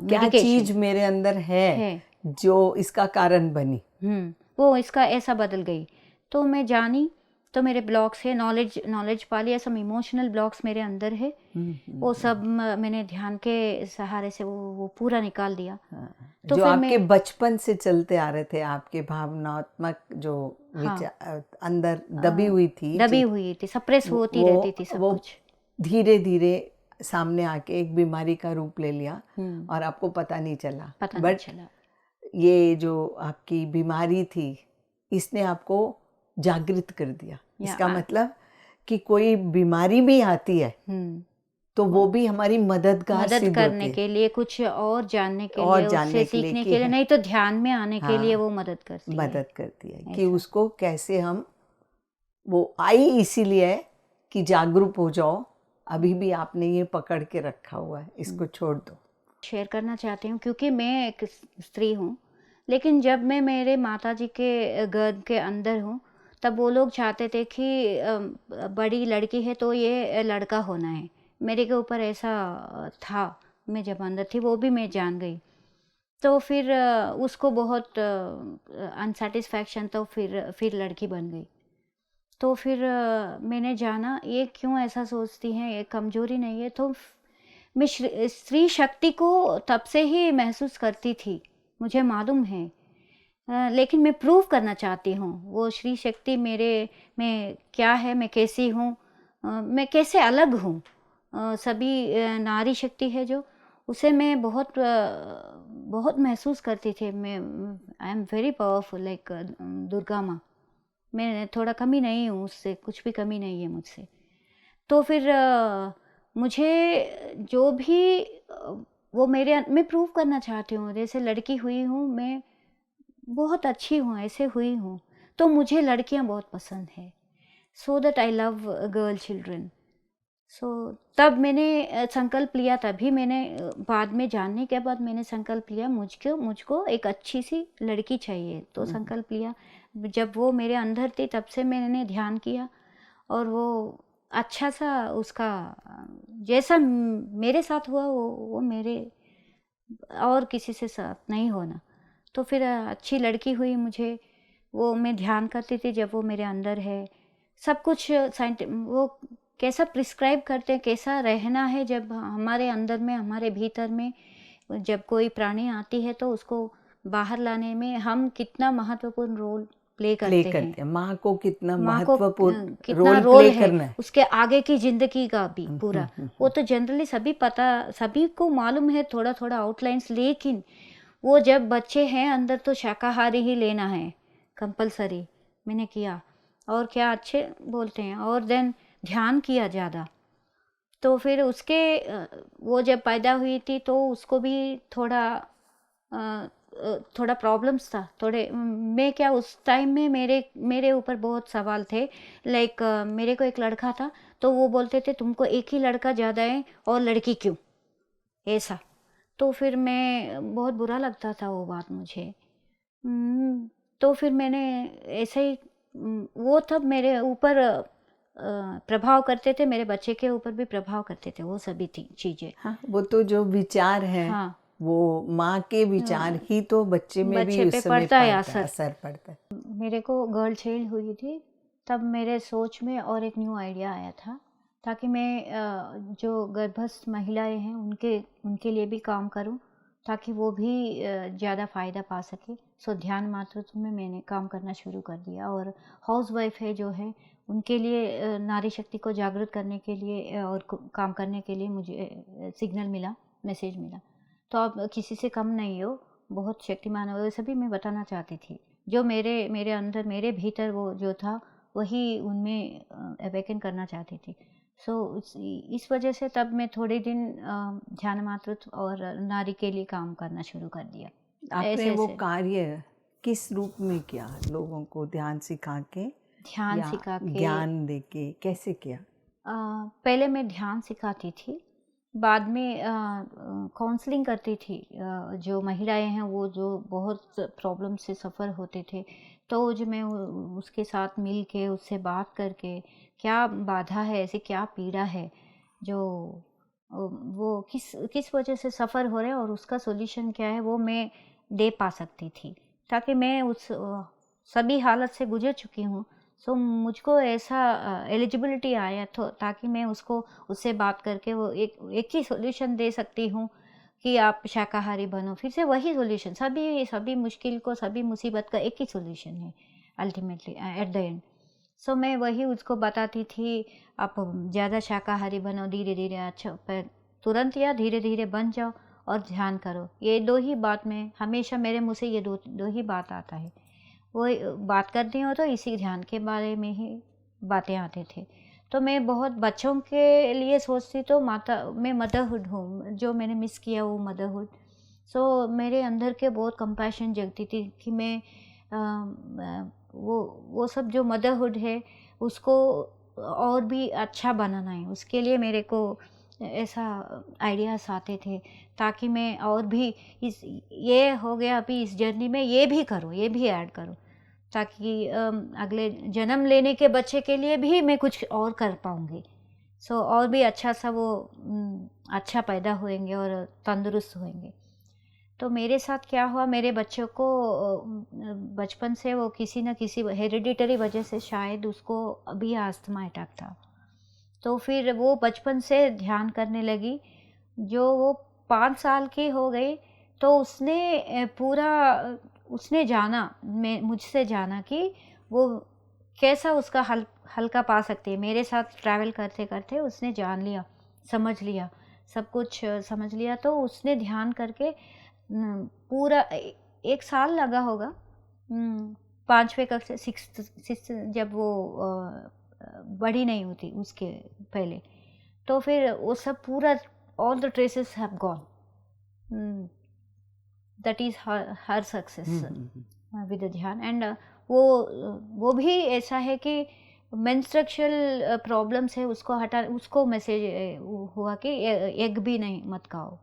क्या चीज मेरे अंदर है जो इसका कारण बनी? वो इसका ऐसा बदल गई। तो मैं जानी तो मेरे ब्लॉक्स है, नॉलेज पा लिया, सब इमोशनल ब्लॉक्स मेरे अंदर है, वो सब मैंने ध्यान के सहारे से वो पूरा निकाल दिया। तो जो आपके बचपन से चलते आ रहे थे, आपके भावनात्मक जो विचार अंदर दबी हुई थी, सप्रेस होती रहती थी सब कुछ, धीरे धीरे सामने आके एक बीमारी का रूप ले लिया और आपको पता नहीं चला। ये जो आपकी बीमारी थी इसने आपको जागृत कर दिया। इसका मतलब कि कोई बीमारी भी आती है तो वो भी हमारी मदद करने के लिए, कुछ और जानने के लिए, उससे सीखने के लिए, नहीं तो ध्यान में आने के लिए वो मदद करती है कि उसको कैसे हम, वो आई इसीलिए कि जागरूक हो जाओ। अभी भी आपने ये पकड़ के रखा हुआ है, इसको छोड़ दो। शेयर करना चाहती हूँ क्योंकि मैं एक स्त्री हूँ, लेकिन जब मैं मेरे माताजी के गर्भ के अंदर हूँ तब वो लोग चाहते थे कि बड़ी लड़की है तो ये लड़का होना है। मेरे के ऊपर ऐसा था, मैं जब अंदर थी वो भी मैं जान गई। तो फिर उसको बहुत अनसेटिस्फैक्शन, तो फिर लड़की बन गई। तो फिर मैंने जाना ये क्यों ऐसा सोचती हैं, ये कमजोरी नहीं है। तो मैं स्त्री शक्ति को तब से ही महसूस करती थी, मुझे मालूम है, लेकिन मैं प्रूव करना चाहती हूँ वो श्री शक्ति मेरे में क्या है, मैं कैसी हूँ, मैं कैसे अलग हूँ। सभी नारी शक्ति है जो, उसे मैं बहुत महसूस करती थी। मैं I am very powerful like Durga माँ। मैं थोड़ा कमी नहीं हूँ उससे, कुछ भी कमी नहीं है मुझसे। तो फिर मुझे जो भी वो मैं प्रूव करना चाहती हूँ, जैसे लड़की हुई हूँ मैं, बहुत अच्छी हूँ, ऐसे हुई हूँ, तो मुझे लड़कियाँ बहुत पसंद है। So that I love girl children. So तब मैंने संकल्प लिया, तभी मैंने बाद में जानने के बाद मैंने संकल्प लिया मुझको एक अच्छी सी लड़की चाहिए। तो संकल्प लिया, जब वो मेरे अंदर थी तब से मैंने ध्यान किया, और वो अच्छा सा उसका जैसा मेरे साथ हुआ वो मेरे और किसी से साथ नहीं होना। तो फिर अच्छी लड़की हुई मुझे, वो मैं ध्यान करती थी जब वो मेरे अंदर है। सब कुछ वो कैसा प्रिस्क्राइब करते हैं, कैसा रहना है जब हमारे अंदर में, हमारे भीतर में जब कोई प्राणी आती है तो उसको बाहर लाने में हम कितना महत्वपूर्ण रोल प्ले करते हैं। माँ को कितना महत्वपूर्ण रोल प्ले करना है, उसके आगे की जिंदगी का भी पूरा। वो तो जनरली सभी को मालूम है थोड़ा थोड़ा आउटलाइंस, लेकिन वो जब बच्चे हैं अंदर तो शाकाहारी ही लेना है कंपलसरी। मैंने किया, और क्या अच्छे बोलते हैं, और देन ध्यान किया ज़्यादा। तो फिर उसके वो जब पैदा हुई थी तो उसको भी थोड़ा प्रॉब्लम्स था थोड़े। मैं क्या, उस टाइम में मेरे ऊपर बहुत सवाल थे। लाइक मेरे को एक लड़का था तो वो बोलते थे तुमको एक ही लड़का ज़्यादा है और लड़की क्यों, ऐसा। तो फिर मैं बहुत बुरा लगता था वो बात मुझे। तो फिर मैंने ऐसे ही वो तब मेरे ऊपर प्रभाव करते थे, मेरे बच्चे के ऊपर भी प्रभाव करते थे वो सभी चीज़ें। हाँ, वो तो जो विचार है, हाँ, वो माँ के विचार ही तो बच्चे में भी उस समय असर पड़ता है। मेरे को गर्ल चाइल्ड हुई थी तब मेरे सोच में और एक न्यू आइडिया आया था ताकि मैं जो गर्भस्थ महिलाएं हैं उनके लिए भी काम करूं, ताकि वो भी ज़्यादा फ़ायदा पा सके। सो ध्यान मातृत्व में मैंने काम करना शुरू कर दिया। और हाउस वाइफ है जो है उनके लिए नारी शक्ति को जागृत करने के लिए और काम करने के लिए मुझे सिग्नल मिला, मैसेज मिला। तो आप किसी से कम नहीं हो, बहुत शक्तिमान हो, ये सभी मैं बताना चाहती थी। जो मेरे अंदर, मेरे भीतर वो जो था वही उनमें अवेकन करना चाहती थी। सो इस वजह से तब मैं थोड़े दिन ध्यान मातृत्व और नारी के लिए काम करना शुरू कर दिया। आपने वो कार्य किस रूप में किया? लोगों को ध्यान सिखा के, ज्ञान दे के, कैसे किया? पहले मैं ध्यान सिखाती थी, बाद में काउंसलिंग करती थी। जो महिलाएं हैं वो जो बहुत प्रॉब्लम से सफ़र होते थे, तो जो मैं उसके साथ मिल के उससे बात करके क्या बाधा है, ऐसी क्या पीड़ा है जो वो किस वजह से सफ़र हो रहे हैं और उसका सॉल्यूशन क्या है, वो मैं दे पा सकती थी। ताकि मैं उस सभी हालत से गुजर चुकी हूँ, सो मुझको ऐसा एलिजिबिलिटी आया तो ताकि मैं उससे बात करके वो एक ही सॉल्यूशन दे सकती हूँ कि आप शाकाहारी बनो। फिर से वही सॉल्यूशन, सभी मुश्किल को, सभी मुसीबत का एक ही सॉल्यूशन है अल्टीमेटली एट द एंड। सो मैं वही उसको बताती थी, आप ज़्यादा शाकाहारी बनो, धीरे धीरे, अच्छा पर तुरंत या धीरे धीरे बन जाओ और ध्यान करो। ये दो ही बात में हमेशा मेरे मुँह से ये दो ही बात आता है। वो बात करती हूँ तो इसी ध्यान के बारे में ही बातें आते थे। तो मैं बहुत बच्चों के लिए सोचती, तो मैं मदरहुड हूँ, जो मैंने मिस किया वो मदरहुड। सो मेरे अंदर के बहुत कंपैशन जगती थी कि मैं वो सब जो मदरहुड है उसको और भी अच्छा बनाना है। उसके लिए मेरे को ऐसा आइडियाज़ आते थे ताकि मैं और भी ये हो गया अभी इस जर्नी में ये भी करूँ, ये भी ऐड करूँ, ताकि अगले जन्म लेने के बच्चे के लिए भी मैं कुछ और कर पाऊँगी। सो और भी अच्छा सा वो अच्छा पैदा होएंगे और तंदुरुस्त होएंगे। तो मेरे साथ क्या हुआ, मेरे बच्चों को बचपन से वो किसी न किसी हेरिडिटरी वजह से शायद उसको अभी अस्थमा अटैक था। तो फिर वो बचपन से ध्यान करने लगी। जो वो 5 साल की हो गई तो उसने जाना, मुझसे जाना कि वो कैसा उसका हल्का पा सकती है। मेरे साथ ट्रैवल करते करते उसने जान लिया, समझ लिया, सब कुछ समझ लिया। तो उसने ध्यान करके पूरा 1 साल लगा होगा, 5वें कक्षा, 6th जब वो बड़ी नहीं होती उसके पहले। तो फिर वो सब पूरा all the traces have gone. That is her success with the ध्यान। एंड वो भी ऐसा है कि मेंस्ट्रुअल प्रॉब्लम्स है उसको हटा, उसको मैसेज हुआ कि एग भी नहीं मत खाओ,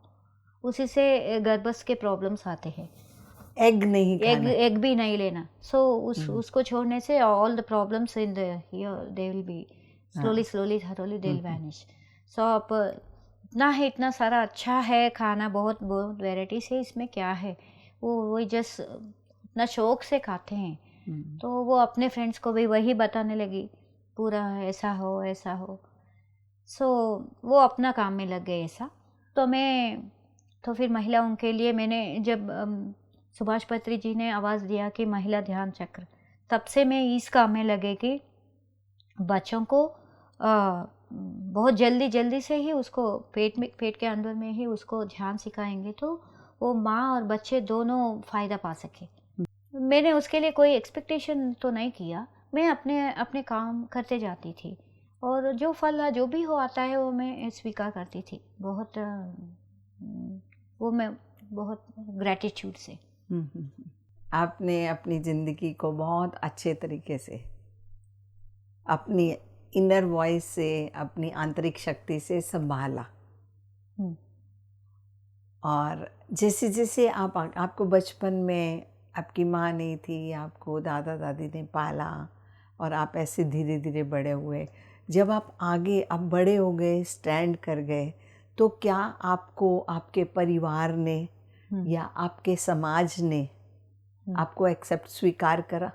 उसी से गर्भस्थ के प्रॉब्लम्स आते हैं। एग भी नहीं लेना। सो उसको छोड़ने से all the problems in the here they will be slowly thoroughly they will vanish. So आप इतना सारा अच्छा है खाना, बहुत वेराइटीज है, इसमें क्या है, वो जस्ट इतना शौक से खाते हैं। तो वो अपने फ्रेंड्स को भी वही बताने लगी, पूरा ऐसा हो। सो वो अपना काम में लग गए ऐसा। तो फिर महिलाओं के लिए मैंने जब सुभाष पत्री जी ने आवाज़ दिया कि महिला ध्यान चक्र, तब से मैं इस काम में लगे कि बच्चों को बहुत जल्दी से ही उसको पेट के अंदर में ही उसको ध्यान सिखाएंगे तो वो माँ और बच्चे दोनों फ़ायदा पा सके। मैंने उसके लिए कोई एक्सपेक्टेशन तो नहीं किया, मैं अपने काम करते जाती थी और जो फल जो भी हो आता है वो मैं स्वीकार करती थी, मैं बहुत ग्रैटिट्यूड से। आपने अपनी ज़िंदगी को बहुत अच्छे तरीके से अपनी इनर वॉइस से, अपनी आंतरिक शक्ति से संभाला। और जैसे जैसे आपको बचपन में आपकी माँ नहीं थी, आपको दादा दादी ने पाला और आप ऐसे धीरे धीरे बड़े हुए। जब आप बड़े हो गए, स्टैंड कर गए, तो क्या आपको आपके परिवार ने या आपके समाज ने आपको एक्सेप्ट, स्वीकार करा?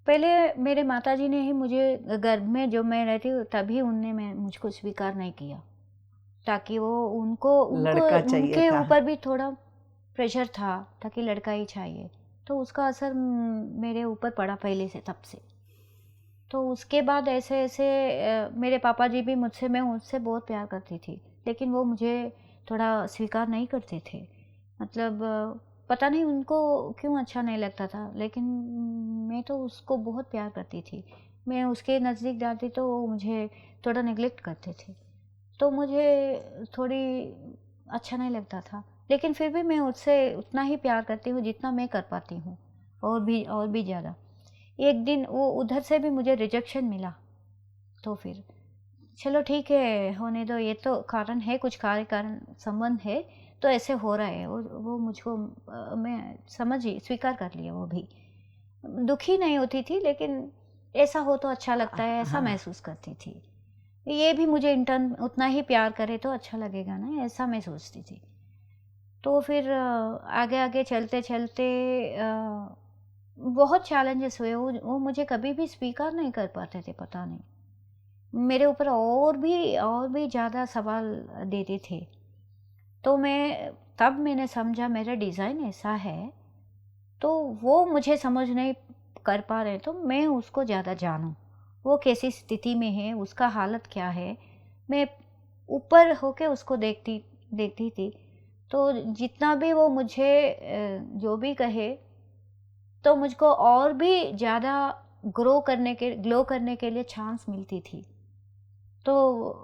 पहले मेरे माताजी ने ही मुझे गर्भ में जो मैं रहती तभी उनने मैं मुझको स्वीकार नहीं किया, ताकि वो उनको लड़का चाहिए उनके था। ऊपर भी थोड़ा प्रेशर था ताकि लड़का ही चाहिए, तो उसका असर मेरे ऊपर पड़ा पहले से, तब से। तो उसके बाद ऐसे ऐसे मेरे पापा जी भी मैं उनसे बहुत प्यार करती थी, लेकिन वो मुझे थोड़ा स्वीकार नहीं करते थे। मतलब पता नहीं उनको क्यों अच्छा नहीं लगता था, लेकिन मैं तो उसको बहुत प्यार करती थी। मैं उसके नज़दीक जाती तो वो मुझे थोड़ा नेग्लेक्ट करते थे, तो मुझे थोड़ी अच्छा नहीं लगता था। लेकिन फिर भी मैं उससे उतना ही प्यार करती हूँ जितना मैं कर पाती हूँ, और भी ज़्यादा। एक दिन वो उधर से भी मुझे रिजेक्शन मिला, तो फिर चलो ठीक है, होने दो, ये तो कारण है, कुछ कार्य कारण संबंध है, तो ऐसे हो रहा है। वो मुझको मैं समझी, स्वीकार कर लिया। वो भी दुखी नहीं होती थी, लेकिन ऐसा हो तो अच्छा लगता है, ऐसा महसूस करती थी। ये भी मुझे इंटर्न उतना ही प्यार करे तो अच्छा लगेगा ना, ऐसा मैं सोचती थी। तो फिर आगे आगे चलते चलते बहुत चैलेंजेस हुए। वो मुझे कभी भी स्वीकार नहीं कर पाते थे, पता नहीं मेरे ऊपर और भी ज़्यादा सवाल देते थे। तो मैंने समझा मेरा डिज़ाइन ऐसा है, तो वो मुझे समझ नहीं कर पा रहे, तो मैं उसको ज़्यादा जानूं, वो कैसी स्थिति में है, उसका हालत क्या है। मैं ऊपर होके उसको देखती थी। तो जितना भी वो मुझे जो भी कहे, तो मुझको और भी ज़्यादा ग्लो करने के लिए चांस मिलती थी। तो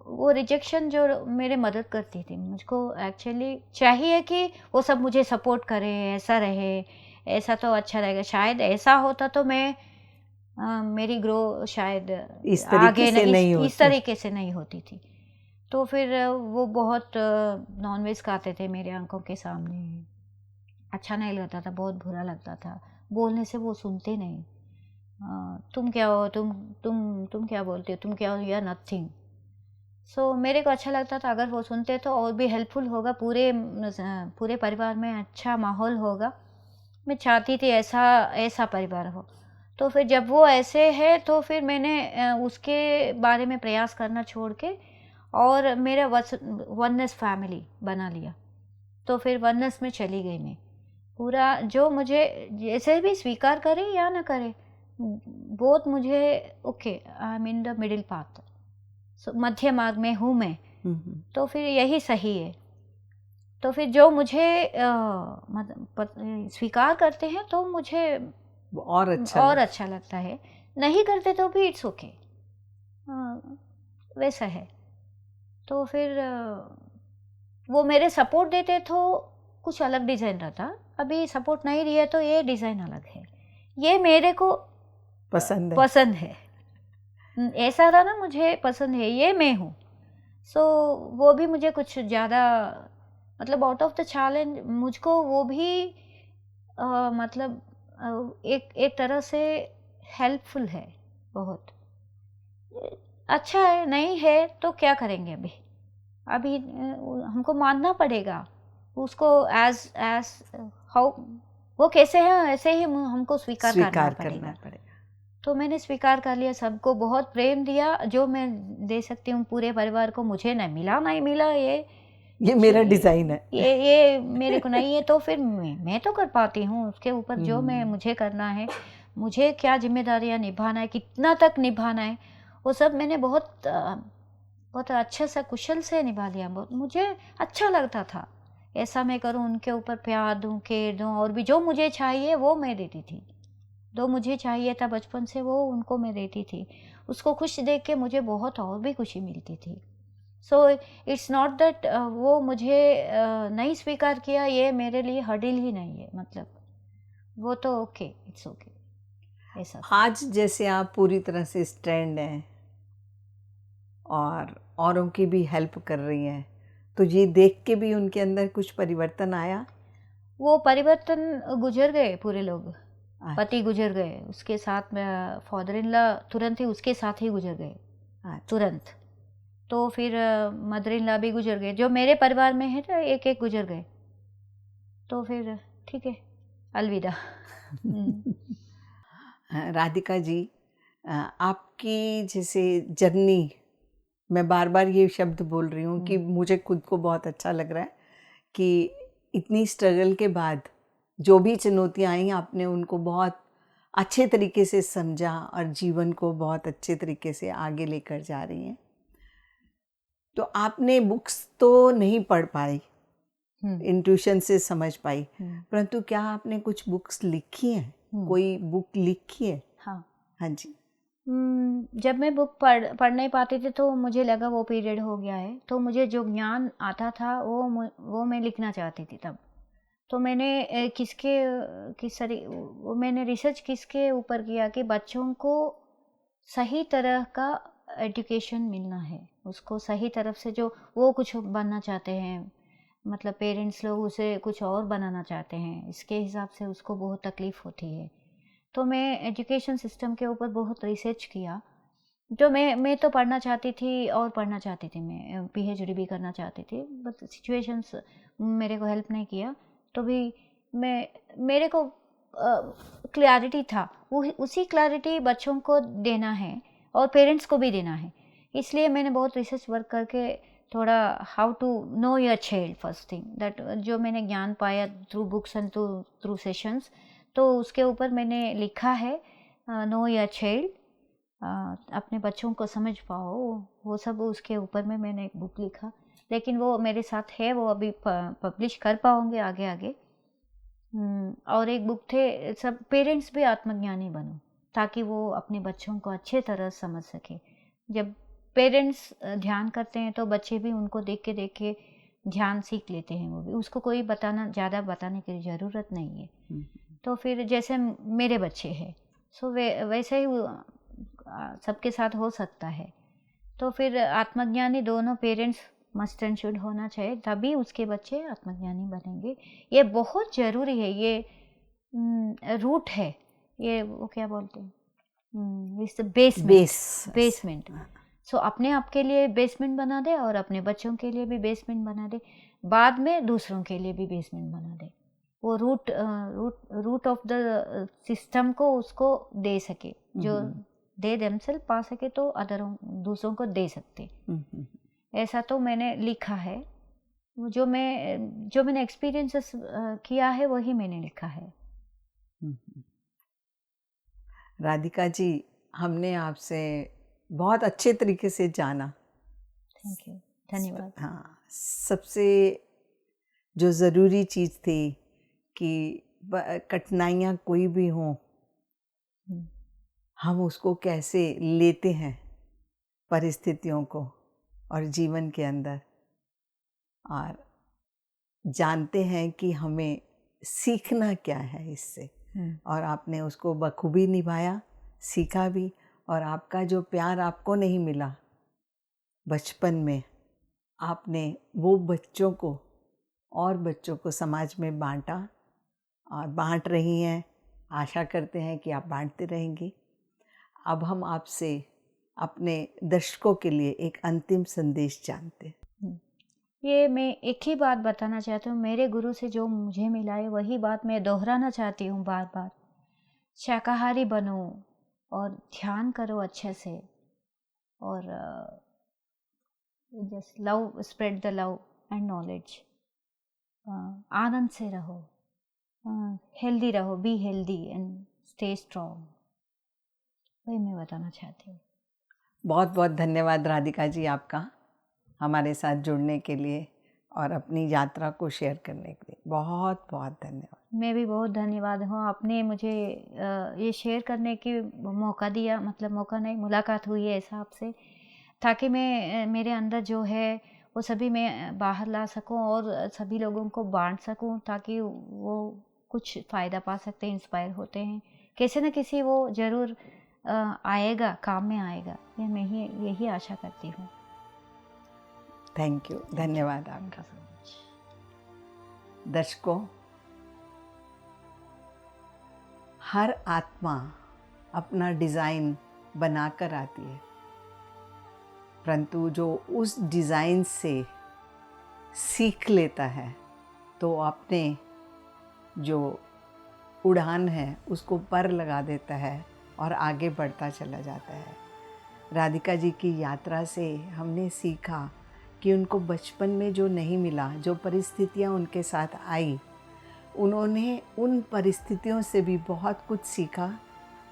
वो रिजेक्शन जो मेरे मदद करती थी, मुझको एक्चुअली चाहिए कि वो सब मुझे सपोर्ट करे, ऐसा रहे, ऐसा तो अच्छा रहेगा। शायद ऐसा होता तो मैं मेरी ग्रो शायद इस तरीके से नहीं इस होती। तरीके से नहीं होती थी। तो फिर वो बहुत नॉनवेज खाते थे मेरे आंखों के सामने, अच्छा नहीं लगता था, बहुत बुरा लगता था। बोलने से वो सुनते नहीं। तुम क्या हो, तुम क्या बोलते हो, तुम क्या हो, यू आर नथिंग। सो मेरे को अच्छा लगता था अगर वो सुनते तो और भी हेल्पफुल होगा, पूरे परिवार में अच्छा माहौल होगा। मैं चाहती थी ऐसा ऐसा परिवार हो। तो फिर जब वो ऐसे है, तो फिर मैंने उसके बारे में प्रयास करना छोड़ के और मेरा वननेस फैमिली बना लिया। तो फिर वननेस में चली गई मैं। पूरा जो मुझे जैसे भी स्वीकार करे या ना करे, बहुत मुझे okay, I am in the middle path, मध्य मार्ग में हूँ मैं। तो फिर यही सही है। तो फिर जो मुझे स्वीकार करते हैं तो मुझे और अच्छा लगता है, नहीं करते तो भी इट्स ओके, वैसा है। तो फिर वो मेरे सपोर्ट देते तो कुछ अलग डिज़ाइन रहता, अभी सपोर्ट नहीं दिया तो ये डिज़ाइन अलग है। ये मेरे को पसंद है, ऐसा था ना, मुझे पसंद है, ये मैं हूँ। सो वो भी मुझे कुछ ज़्यादा, मतलब आउट ऑफ द चैलेंज, मुझको वो भी मतलब एक तरह से हेल्पफुल है बहुत। अच्छा है, नहीं है तो क्या करेंगे, अभी हमको मानना पड़ेगा उसको, एज हाउ वो कैसे है ऐसे ही हमको स्वीकार करना पड़ेगा। तो मैंने स्वीकार कर लिया, सबको बहुत प्रेम दिया जो मैं दे सकती हूँ पूरे परिवार को। मुझे नहीं मिला ये मेरा डिज़ाइन है, ये मेरे को नहीं है, तो फिर मैं तो कर पाती हूँ उसके ऊपर जो मुझे करना है, मुझे क्या जिम्मेदारियाँ निभाना है, कितना तक निभाना है, वो सब मैंने बहुत अच्छा सा कुशल से निभा लिया। मुझे अच्छा लगता था ऐसा मैं करूँ, उनके ऊपर प्यार दूँ, केयर दूँ, और भी जो मुझे चाहिए वो मैं देती थी। जो मुझे चाहिए था बचपन से वो उनको मैं देती थी। उसको खुश देख के मुझे बहुत और भी खुशी मिलती थी। सो इट्स नॉट दैट वो मुझे नहीं स्वीकार किया, ये मेरे लिए हर्डल ही नहीं है, मतलब वो तो ओके, इट्स ओके, ऐसा था। आज जैसे आप पूरी तरह से स्टैंड हैं और औरों की भी हेल्प कर रही हैं, तो ये देख के भी उनके अंदर कुछ परिवर्तन आया? वो परिवर्तन गुजर गए पूरे लोग। पति गुजर गए, उसके साथ फादर इन लॉ तुरंत ही उसके साथ ही गुजर गए, तुरंत। तो फिर मदर इन लॉ भी गुजर गए, जो मेरे परिवार में है तो एक एक गुजर गए। तो फिर ठीक है, अलविदा। राधिका जी, आपकी जैसे जर्नी, मैं बार बार ये शब्द बोल रही हूँ कि मुझे खुद को बहुत अच्छा लग रहा है कि इतनी स्ट्रगल के बाद जो भी चुनौतियाँ आई आपने उनको बहुत अच्छे तरीके से समझा और जीवन को बहुत अच्छे तरीके से आगे लेकर जा रही हैं। तो आपने बुक्स तो नहीं पढ़ पाई, इंट्यूशन से समझ पाई, परंतु क्या आपने कुछ बुक्स लिखी हैं? कोई बुक लिखी है? हाँ। हाँ जी। जब मैं बुक पढ़ नहीं पाती थी तो मुझे लगा वो पीरियड हो गया है, तो मुझे जो ज्ञान आता था वो मैं लिखना चाहती थी तब। तो मैंने मैंने रिसर्च किसके ऊपर किया कि बच्चों को सही तरह का एजुकेशन मिलना है, उसको सही तरफ से जो वो कुछ बनना चाहते हैं, मतलब पेरेंट्स लोग उसे कुछ और बनाना चाहते हैं, इसके हिसाब से उसको बहुत तकलीफ़ होती है। तो मैं एजुकेशन सिस्टम के ऊपर बहुत रिसर्च किया। जो मैं तो पढ़ना चाहती थी और पढ़ना चाहती थी, मैं पीएचडी भी करना चाहती थी, बट सिचुएशंस मेरे को हेल्प नहीं किया। तो भी मेरे को क्लैरिटी था, उसी क्लैरिटी बच्चों को देना है और पेरेंट्स को भी देना है। इसलिए मैंने बहुत रिसर्च वर्क करके थोड़ा how to know your child, first thing that जो मैंने ज्ञान पाया through books and through sessions, तो उसके ऊपर मैंने लिखा है नो योर चाइल्ड, अपने बच्चों को समझ पाओ, वो सब उसके ऊपर में मैंने एक बुक लिखा। लेकिन वो मेरे साथ है, वो अभी पब्लिश कर पाओगे आगे आगे। और एक बुक थे सब पेरेंट्स भी आत्मज्ञानी बनो, ताकि वो अपने बच्चों को अच्छे तरह समझ सके। जब पेरेंट्स ध्यान करते हैं तो बच्चे भी उनको देख के ध्यान सीख लेते हैं, वो भी, उसको कोई ज़्यादा बताने की ज़रूरत नहीं है। तो फिर जैसे मेरे बच्चे हैं, सो वैसे ही सबके साथ हो सकता है। तो फिर आत्मज्ञानी दोनों पेरेंट्स मस्ट एंड शुड होना चाहिए, तभी उसके बच्चे आत्मज्ञानी बनेंगे। ये बहुत ज़रूरी है, ये रूट है, ये वो क्या बोलते हैं, इस बेसमेंट। सो अपने आप के लिए बेसमेंट बना दे और अपने बच्चों के लिए भी बेसमेंट बना दे, बाद में दूसरों के लिए भी बेसमेंट बना दे। वो रूट ऑफ द सिस्टम को उसको दे सके, जो दे देमसेल्फ पा सके तो दूसरों को दे सकते। ऐसा तो मैंने लिखा है, जो मैंने एक्सपीरियंसेस किया है वही मैंने लिखा है। राधिका जी, हमने आपसे बहुत अच्छे तरीके से जाना। थैंक यू, धन्यवाद। हाँ, सबसे जो ज़रूरी चीज़ थी कि कठिनाइयाँ कोई भी हों, हम उसको कैसे लेते हैं परिस्थितियों को और जीवन के अंदर, और जानते हैं कि हमें सीखना क्या है इससे, और आपने उसको बखूबी निभाया, सीखा भी। और आपका जो प्यार आपको नहीं मिला बचपन में, आपने वो बच्चों को और बच्चों को समाज में बांटा और बांट रही हैं। आशा करते हैं कि आप बांटते रहेंगी। अब हम आपसे अपने दर्शकों के लिए एक अंतिम संदेश जानते हैं। ये मैं एक ही बात बताना चाहती हूँ, मेरे गुरु से जो मुझे मिला है वही बात मैं दोहराना चाहती हूँ बार बार। शाकाहारी बनो और ध्यान करो अच्छे से, और just love, spread the love and knowledge. आनंद से रहो, हेल्दी रहो, be healthy and stay strong, वही मैं बताना चाहती हूँ। बहुत बहुत धन्यवाद राधिका जी आपका, हमारे साथ जुड़ने के लिए और अपनी यात्रा को शेयर करने के लिए बहुत बहुत धन्यवाद। मैं भी बहुत धन्यवाद हूँ, आपने मुझे ये शेयर करने की मौका दिया, मतलब मौका नहीं, मुलाकात हुई है ऐसा आपसे, ताकि मैं मेरे अंदर जो है वो सभी मैं बाहर ला सकूं और सभी लोगों को बांट सकूं, ताकि वो कुछ फ़ायदा पा सकते हैं, इंस्पायर होते हैं, कैसे न किसी वो ज़रूर आएगा, काम में आएगा, ये मैं यही आशा करती हूँ। थैंक यू, धन्यवाद आपका। दर्शकों, हर आत्मा अपना डिज़ाइन बनाकर आती है, परंतु जो उस डिज़ाइन से सीख लेता है तो अपने जो उड़ान है उसको पर लगा देता है और आगे बढ़ता चला जाता है। राधिका जी की यात्रा से हमने सीखा कि उनको बचपन में जो नहीं मिला, जो परिस्थितियाँ उनके साथ आई, उन्होंने उन परिस्थितियों से भी बहुत कुछ सीखा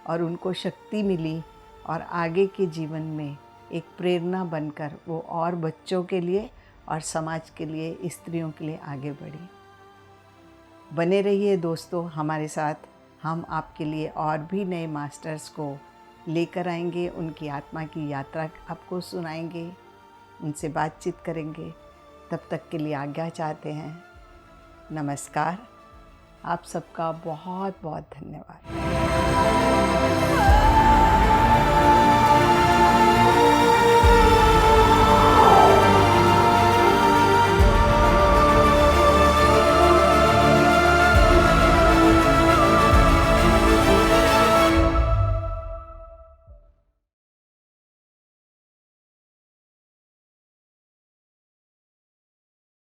और उनको शक्ति मिली और आगे के जीवन में एक प्रेरणा बनकर वो और बच्चों के लिए और समाज के लिए, स्त्रियों के लिए आगे बढ़ी। बने रहिए दोस्तों हमारे साथ, हम आपके लिए और भी नए मास्टर्स को लेकर आएंगे, उनकी आत्मा की यात्रा आपको सुनाएंगे, उनसे बातचीत करेंगे। तब तक के लिए आज्ञा चाहते हैं। नमस्कार। आप सबका बहुत बहुत धन्यवाद।